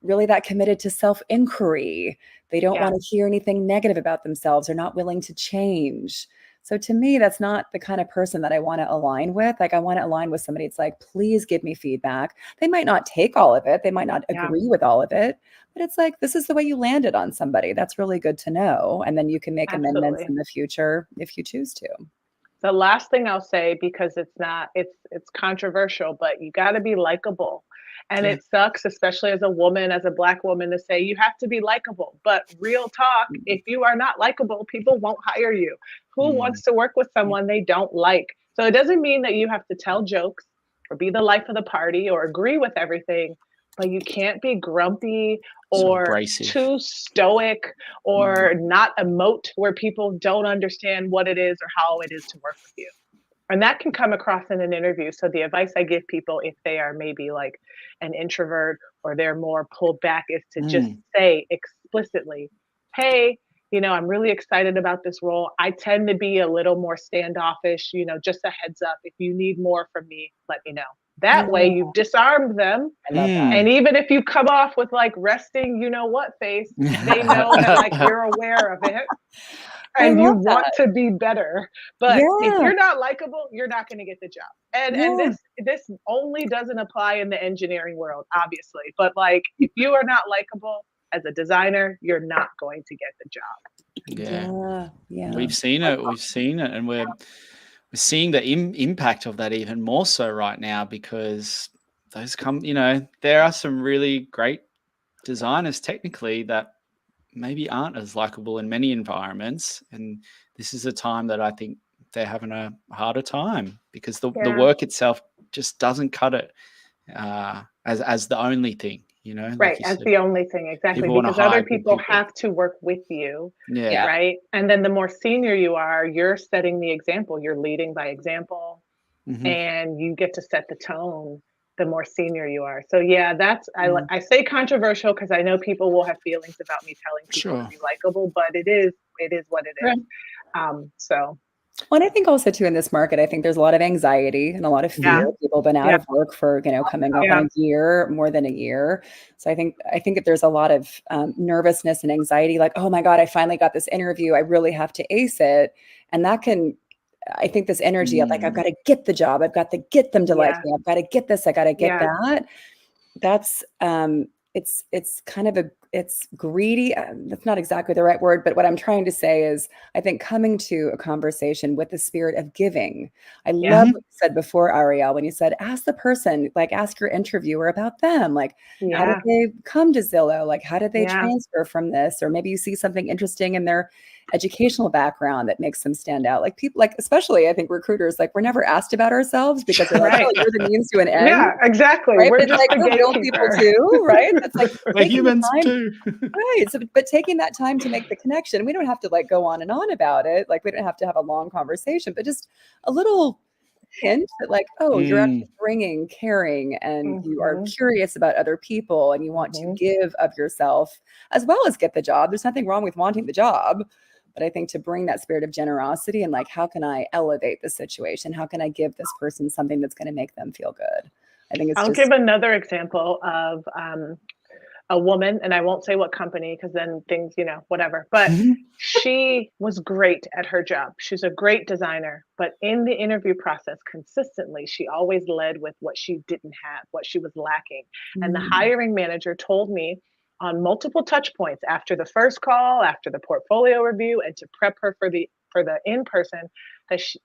really that committed to self-inquiry. They don't want to hear anything negative about themselves. They're not willing to change. So to me, that's not the kind of person that I want to align with. Like I want to align with somebody. It's like, please give me feedback. They might not take all of it. They might not agree with all of it, but it's like, this is the way you landed on somebody. That's really good to know. And then you can make amendments in the future if you choose to. The last thing I'll say, because it's controversial, but you got to be likable. And it sucks, especially as a woman, as a Black woman, to say you have to be likable. But real talk, if you are not likable, people won't hire you. Who wants to work with someone they don't like? So it doesn't mean that you have to tell jokes or be the life of the party or agree with everything, but you can't be grumpy or too stoic or not emote where people don't understand what it is or how it is to work with you. And that can come across in an interview. So the advice I give people, if they are maybe like an introvert or they're more pulled back, is to just say explicitly, hey, I'm really excited about this role. I tend to be a little more standoffish, just a heads up. If you need more from me, let me know. That way you've disarmed them. I love that. And even if you come off with like resting, face, they know that like you're aware of it. And you want to be better. But if you're not likable, you're not going to get the job. And this only doesn't apply in the engineering world, obviously. But like, if you are not likable as a designer, you're not going to get the job. Yeah. We've seen it. And we're seeing the impact of that even more so right now, because there are some really great designers technically that maybe aren't as likable in many environments, and this is a time that I think they're having a harder time, because the work itself just doesn't cut it as the only thing, right, as the only thing, exactly, because other people have to work with you, right? And then the more senior you are, you're setting the example, you're leading by example, and you get to set the tone the more senior you are. So I say controversial because I know people will have feelings about me telling people to be likable, but it is what it is. Well, and I think also too in this market, I think there's a lot of anxiety and a lot of fear. People have been out of work for coming up on a year, more than a year. So I think that there's a lot of nervousness and anxiety, like, oh my God, I finally got this interview, I really have to ace it. And that can, I think this energy of like, I've got to get the job, I've got to get them to like me, I've got to get this, I got to get that. That's it's kind of it's greedy. That's not exactly the right word, but what I'm trying to say is, I think coming to a conversation with the spirit of giving. I love what you said before, Ariel, when you said, ask the person, like ask your interviewer about them. Like, how did they come to Zillow? Like, how did they transfer from this? Or maybe you see something interesting in their educational background that makes them stand out. Like people, like especially I think recruiters, like we're never asked about ourselves because they're like, Right. oh, you're the means to an end. Yeah, exactly. Right? We're But just like the we're real people gatekeeper. too, right? It's like We're taking the humans time- too. Right. So, but taking that time to make the connection, we don't have to like go on and on about it. Like we don't have to have a long conversation, but just a little hint that like, oh, you're actually bringing caring and you are curious about other people and you want to give of yourself as well as get the job. There's nothing wrong with wanting the job. But I think to bring that spirit of generosity and like, how can I elevate the situation? How can I give this person something that's going to make them feel good? I think it's I'll give another example of a woman, and I won't say what company because then things, whatever. But she was great at her job. She's a great designer. But in the interview process, consistently, she always led with what she didn't have, what she was lacking. And the hiring manager told me on multiple touch points after the first call, after the portfolio review, and to prep her for the in-person,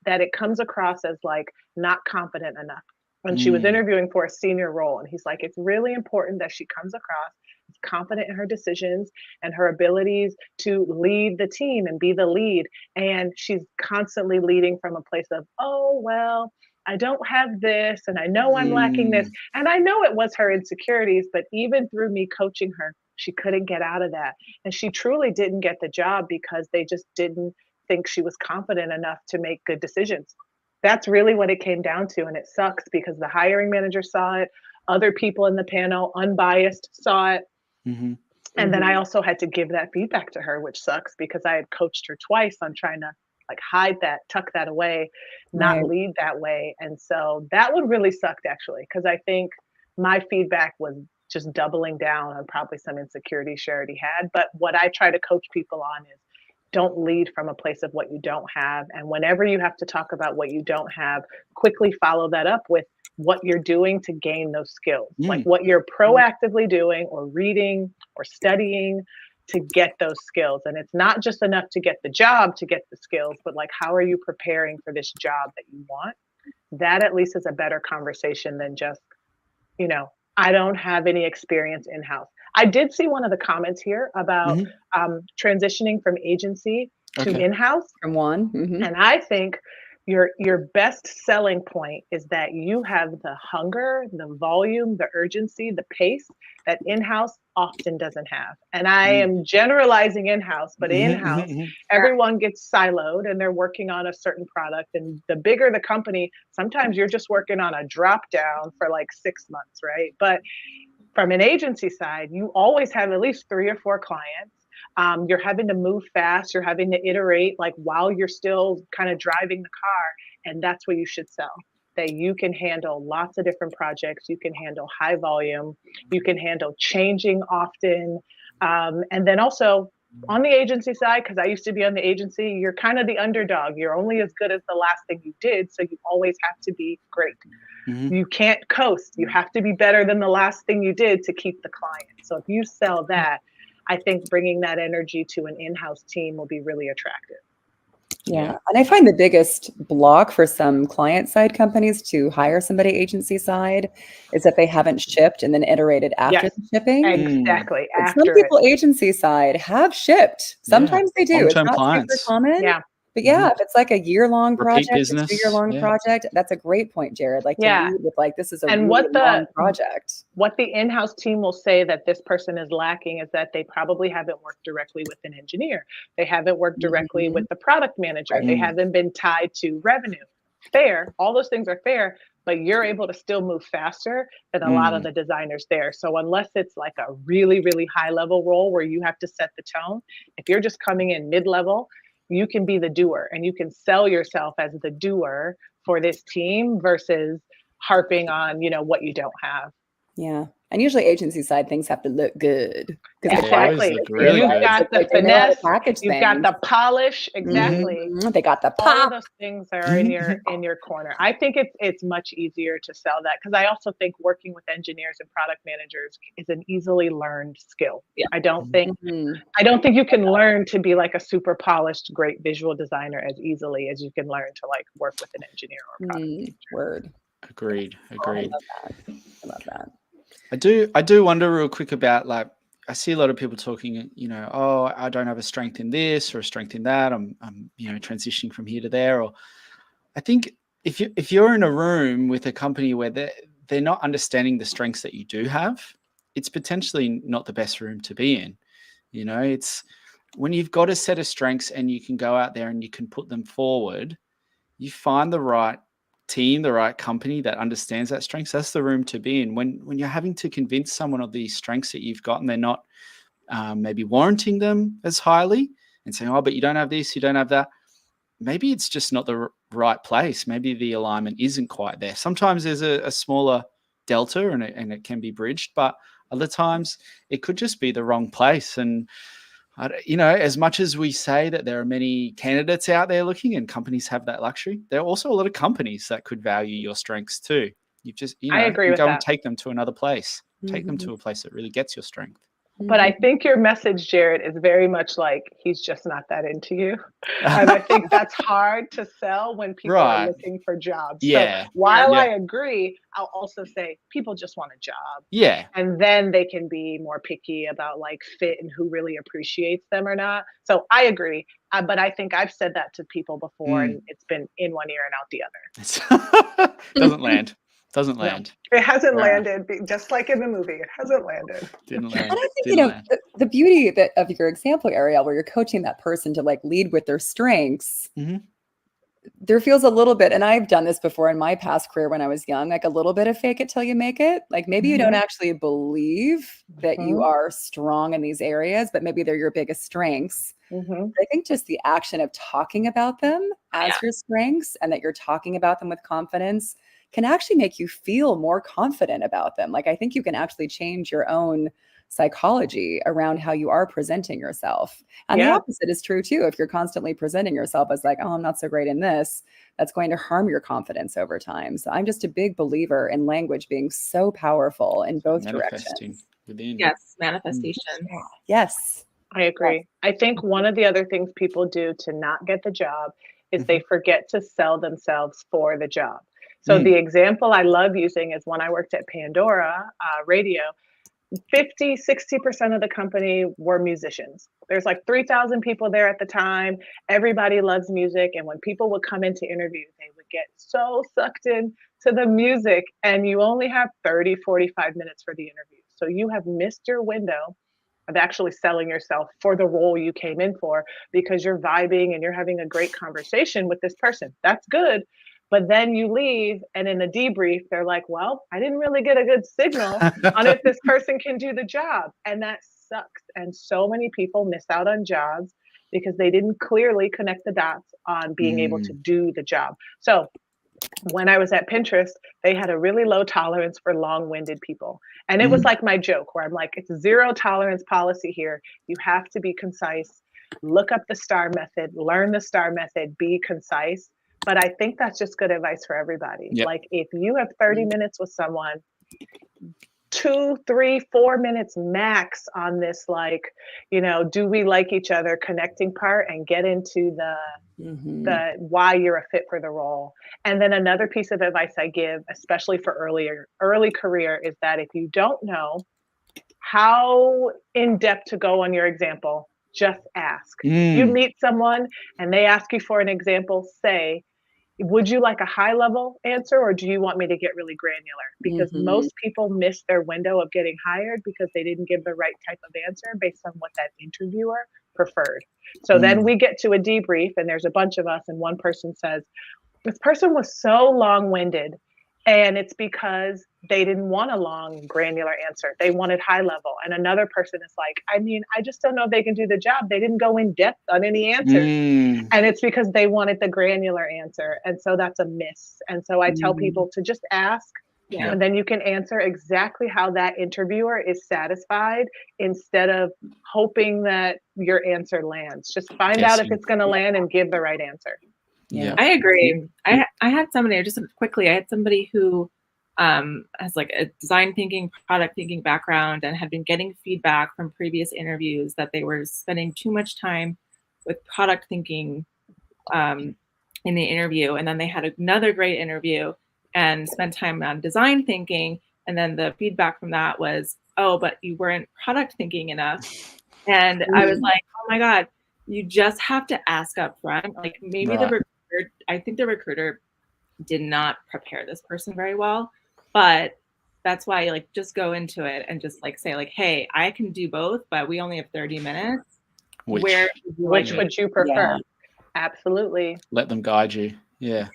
that it comes across as like not confident enough. When she was interviewing for a senior role, and he's like, it's really important that she comes across as confident in her decisions and her abilities to lead the team and be the lead. And she's constantly leading from a place of, oh, well, I don't have this, and I know I'm lacking this. And I know it was her insecurities, but even through me coaching her, she couldn't get out of that. And she truly didn't get the job because they just didn't think she was confident enough to make good decisions. That's really what it came down to. And it sucks because the hiring manager saw it. Other people in the panel, unbiased, saw it. And then I also had to give that feedback to her, which sucks because I had coached her twice on trying to like hide that, tuck that away, not lead that way. And so that one really sucked actually, because I think my feedback was just doubling down on probably some insecurity she already had. But what I try to coach people on is don't lead from a place of what you don't have. And whenever you have to talk about what you don't have, quickly follow that up with what you're doing to gain those skills, like what you're proactively doing or reading or studying to get those skills. And it's not just enough to get the job to get the skills, but like, how are you preparing for this job that you want? That at least is a better conversation than just, I don't have any experience in-house. I did see one of the comments here about transitioning from agency to in-house. From one. And I think your best selling point is that you have the hunger, the volume, the urgency, the pace that in-house often doesn't have. And I am generalizing in-house, but in-house, everyone gets siloed and they're working on a certain product. And the bigger the company, sometimes you're just working on a drop down for like 6 months, right? But from an agency side, you always have at least 3 or 4 clients. You're having to move fast. You're having to iterate like while you're still kind of driving the car. And that's what you should sell, that you can handle lots of different projects. You can handle high volume. You can handle changing often. And then also on the agency side, because I used to be on the agency, you're kind of the underdog. You're only as good as the last thing you did. So you always have to be great. You can't coast. You have to be better than the last thing you did to keep the client. So if you sell that, I think bringing that energy to an in-house team will be really attractive. Yeah. And I find the biggest block for some client side companies to hire somebody agency side is that they haven't shipped and then iterated after the shipping. Exactly. Some people agency side have shipped. Sometimes they do. It's not super common. Yeah. But yeah, if it's like a year-long project, a business, 2-year-long project, that's a great point, Jared. Like to lead with like, this is a really long project. What the in-house team will say that this person is lacking is that they probably haven't worked directly with an engineer. They haven't worked directly with the product manager. They haven't been tied to revenue. Fair. All those things are fair, but you're able to still move faster than a lot of the designers there. So unless it's like a really, really high level role where you have to set the tone, if you're just coming in mid-level, you can be the doer and you can sell yourself as the doer for this team versus harping on, what you don't have. Yeah. And usually agency side things have to look good. Exactly. You've got the finesse, you've got the polish. Exactly. They got the pop. All of those things are in your corner. I think it's much easier to sell that because I also think working with engineers and product managers is an easily learned skill. Yeah. I don't think you can learn to be like a super polished, great visual designer as easily as you can learn to like work with an engineer or product manager. Word. Agreed. I love that. I do wonder real quick about like I see a lot of people talking, oh, I don't have a strength in this or a strength in that. I'm transitioning from here to there. Or I think if you're in a room with a company where they're not understanding the strengths that you do have, it's potentially not the best room to be in. It's when you've got a set of strengths and you can go out there and you can put them forward, you find the right team, the right company that understands that strengths. That's the room to be in. When you're having to convince someone of these strengths that you've got and they're not maybe warranting them as highly and saying, oh, but you don't have this, you don't have that. Maybe it's just not the right place. Maybe the alignment isn't quite there. Sometimes there's a smaller delta and it can be bridged, but other times it could just be the wrong place. And as much as we say that there are many candidates out there looking and companies have that luxury, there are also a lot of companies that could value your strengths too. You've just, I agree with go that. and take them to another place. Take them to a place that really gets your strength. But I think your message, Jared, is very much like he's just not that into you. And I think that's hard to sell when people are looking for jobs. Yeah. So while I agree, I'll also say people just want a job. Yeah. And then they can be more picky about like fit and who really appreciates them or not. So I agree. But I think I've said that to people before and it's been in one ear and out the other. Doesn't land. Doesn't land. No, it hasn't landed, just like in the movie. It hasn't landed. Didn't land. And I think, the beauty of your example, Ariel, where you're coaching that person to like lead with their strengths, there feels a little bit, and I've done this before in my past career when I was young, like a little bit of fake it till you make it. Like maybe you don't actually believe that you are strong in these areas, but maybe they're your biggest strengths. I think just the action of talking about them as your strengths and that you're talking about them with confidence can actually make you feel more confident about them. Like I think you can actually change your own psychology around how you are presenting yourself. And the opposite is true too. If you're constantly presenting yourself as like, oh, I'm not so great in this, that's going to harm your confidence over time. So I'm just a big believer in language being so powerful in both directions. Yes, manifestation. Yes. I agree. I think one of the other things people do to not get the job is they forget to sell themselves for the job. So the example I love using is when I worked at Pandora Radio, 50-60% of the company were musicians. There's like 3,000 people there at the time. Everybody loves music. And when people would come into interviews, they would get so sucked in to the music and you only have 30-45 minutes for the interview. So you have missed your window of actually selling yourself for the role you came in for because you're vibing and you're having a great conversation with this person. That's good. But then you leave and in the debrief, they're like, well, I didn't really get a good signal on if this person can do the job. And that sucks. And so many people miss out on jobs because they didn't clearly connect the dots on being able to do the job. So when I was at Pinterest, they had a really low tolerance for long-winded people. And it was like my joke where I'm like, it's a zero tolerance policy here. You have to be concise, look up the STAR method, learn the STAR method, be concise. But I think that's just good advice for everybody. Like if you have 30 minutes with someone, 2, 3, 4 minutes max on this, like, do we like each other connecting part and get into the why you're a fit for the role. And then another piece of advice I give, especially for early career, is that if you don't know how in depth to go on your example, just ask. You meet someone and they ask you for an example, say, would you like a high level answer or do you want me to get really granular? Because most people miss their window of getting hired because they didn't give the right type of answer based on what that interviewer preferred. So then we get to a debrief and there's a bunch of us and one person says, this person was so long-winded and it's because they didn't want a long granular answer. They wanted high level. And another person is like, I just don't know if they can do the job. They didn't go in depth on any answers. And it's because they wanted the granular answer. And so that's a miss. And so I tell people to just ask and then you can answer exactly how that interviewer is satisfied instead of hoping that your answer lands. Just find out if it's going to land and give the right answer. I agree. I had somebody, just quickly, I had somebody who has like a design thinking, product thinking background and had been getting feedback from previous interviews that they were spending too much time with product thinking in the interview. And then they had another great interview and spent time on design thinking. And then the feedback from that was, oh, but you weren't product thinking enough. And I was like, oh my God, you just have to ask up front. Like maybe the recruiter, I think the recruiter did not prepare this person very well, but that's why like just go into it and just like say like, hey, I can do both, but we only have 30 minutes. Which would you prefer? Yeah. Absolutely. Let them guide you. Yeah.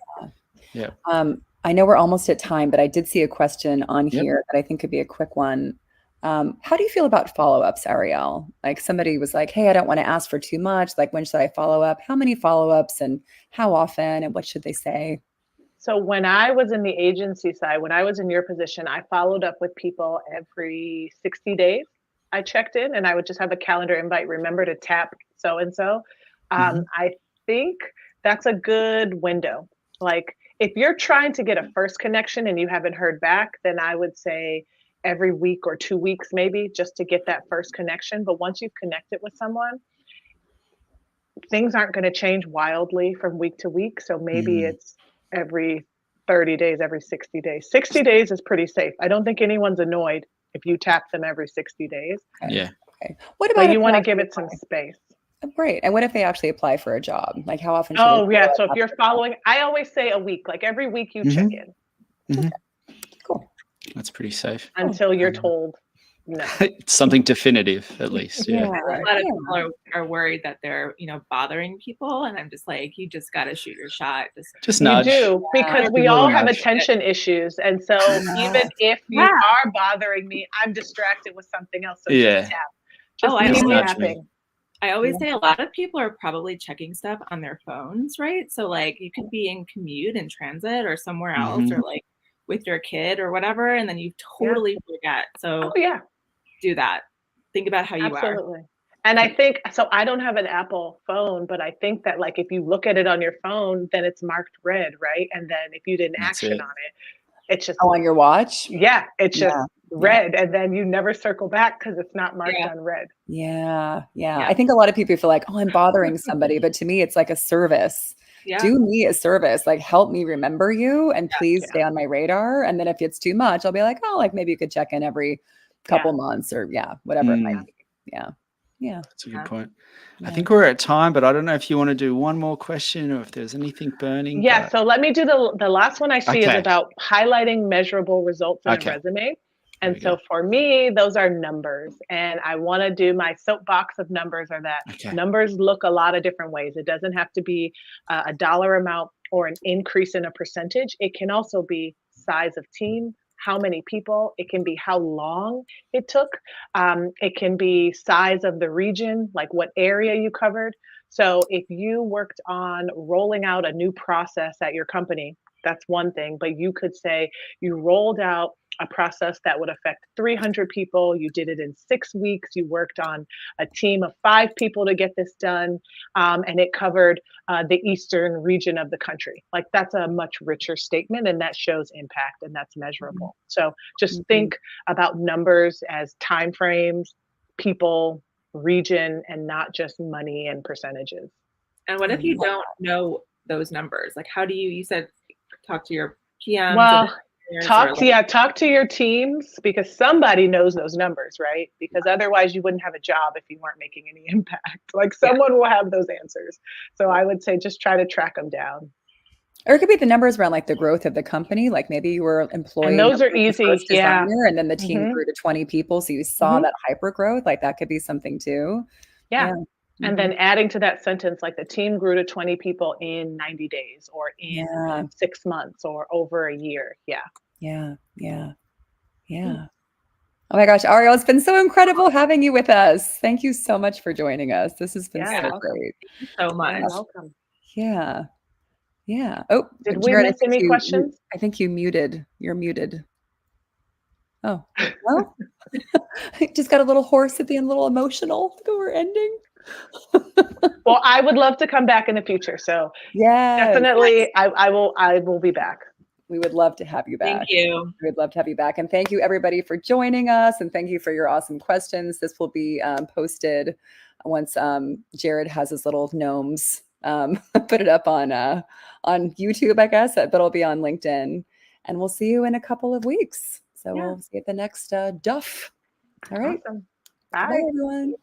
I know we're almost at time, but I did see a question on here that I think could be a quick one. How do you feel about follow-ups, Ariel? Like somebody was like, hey, I don't want to ask for too much. Like, when should I follow up? How many follow-ups and how often and what should they say? So when I was in the agency side, when I was in your position, I followed up with people every 60 days. I checked in and I would just have a calendar invite. Remember to tap so-and-so. I think that's a good window. Like if you're trying to get a first connection and you haven't heard back, then I would say every week or 2 weeks, maybe just to get that first connection. But once you've connected with someone, things aren't going to change wildly from week to week. So maybe it's every 30 days, every 60 days. 60 days is pretty safe. I don't think anyone's annoyed if you tap them every 60 days. Okay. Yeah. Okay. What about you want to give it some space? Great. And what if they actually apply for a job? Like how often? Oh yeah. So if you're following, I always say a week, like every week you check in. Okay. Cool. That's pretty safe. Until you're told no. Something definitive, at least. A lot of people are worried that they're, bothering people. And I'm just like, you just got to shoot your shot. Just nudge. You do, because we all have attention issues. And so even if you are bothering me, I'm distracted with something else. So just tap. Just tapping. I always say a lot of people are probably checking stuff on their phones, right? So like you could be in commute in transit or somewhere else or like with your kid or whatever, and then you totally forget. So do that. Think about how you are. And I think, so I don't have an Apple phone, but I think that like if you look at it on your phone, then it's marked red, right? And then if you didn't action on it, it's just on your watch. Yeah, it's just red, and then you never circle back because it's not marked on red. Yeah. I think a lot of people feel like, oh, I'm bothering somebody, but to me, it's like a service. Do me a service, like help me remember you, and please stay on my radar. And then if it's too much, I'll be like, oh, like maybe you could check in every couple months or whatever it might be. Yeah. That's a good point. I think we're at time, but I don't know if you want to do one more question or if there's anything burning. Yeah, so let me do the last one I see is about highlighting measurable results in a resume. And so for me, those are numbers. And I want to do my soapbox of numbers are that numbers look a lot of different ways. It doesn't have to be a dollar amount or an increase in a percentage. It can also be size of team, how many people. It can be how long it took. It can be size of the region, like what area you covered. So if you worked on rolling out a new process at your company, that's one thing, but you could say you rolled out a process that would affect 300 people. You did it in 6 weeks. You worked on a team of 5 people to get this done. And it covered the eastern region of the country. Like that's a much richer statement, and that shows impact, and that's measurable. So just think about numbers as timeframes, people, region, and not just money and percentages. And what if you don't know those numbers? Like how do you said talk to your PMs? Well, talk to your teams, because somebody knows those numbers, right? Because otherwise you wouldn't have a job if you weren't making any impact. Like someone will have those answers. So I would say just try to track them down. Or it could be the numbers around like the growth of the company. Like maybe you were employing, and those are easy, and then the team grew to 20 people. So you saw that hyper growth. Like that could be something too. And then adding to that sentence, like the team grew to 20 people in 90 days or in 6 months or over a year. Yeah. Oh my gosh, Ariel, it's been so incredible having you with us. Thank you so much for joining us. This has been so great. Thank you so much. You're welcome. Yeah. Oh, did we miss any questions? I think you muted. You're muted. Oh, well, just got a little hoarse at the end, a little emotional. Look, we're ending. Well, I would love to come back in the future. So definitely, I will be back. We would love to have you back. Thank you. We'd love to have you back. And thank you everybody for joining us. And thank you for your awesome questions. This will be posted once Jared has his little gnomes put it up on YouTube, I guess, but it'll be on LinkedIn. And we'll see you in a couple of weeks. So we'll see you at the next Duff. All right. Awesome. Bye, Bye. everyone.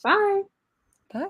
Bye. Bye.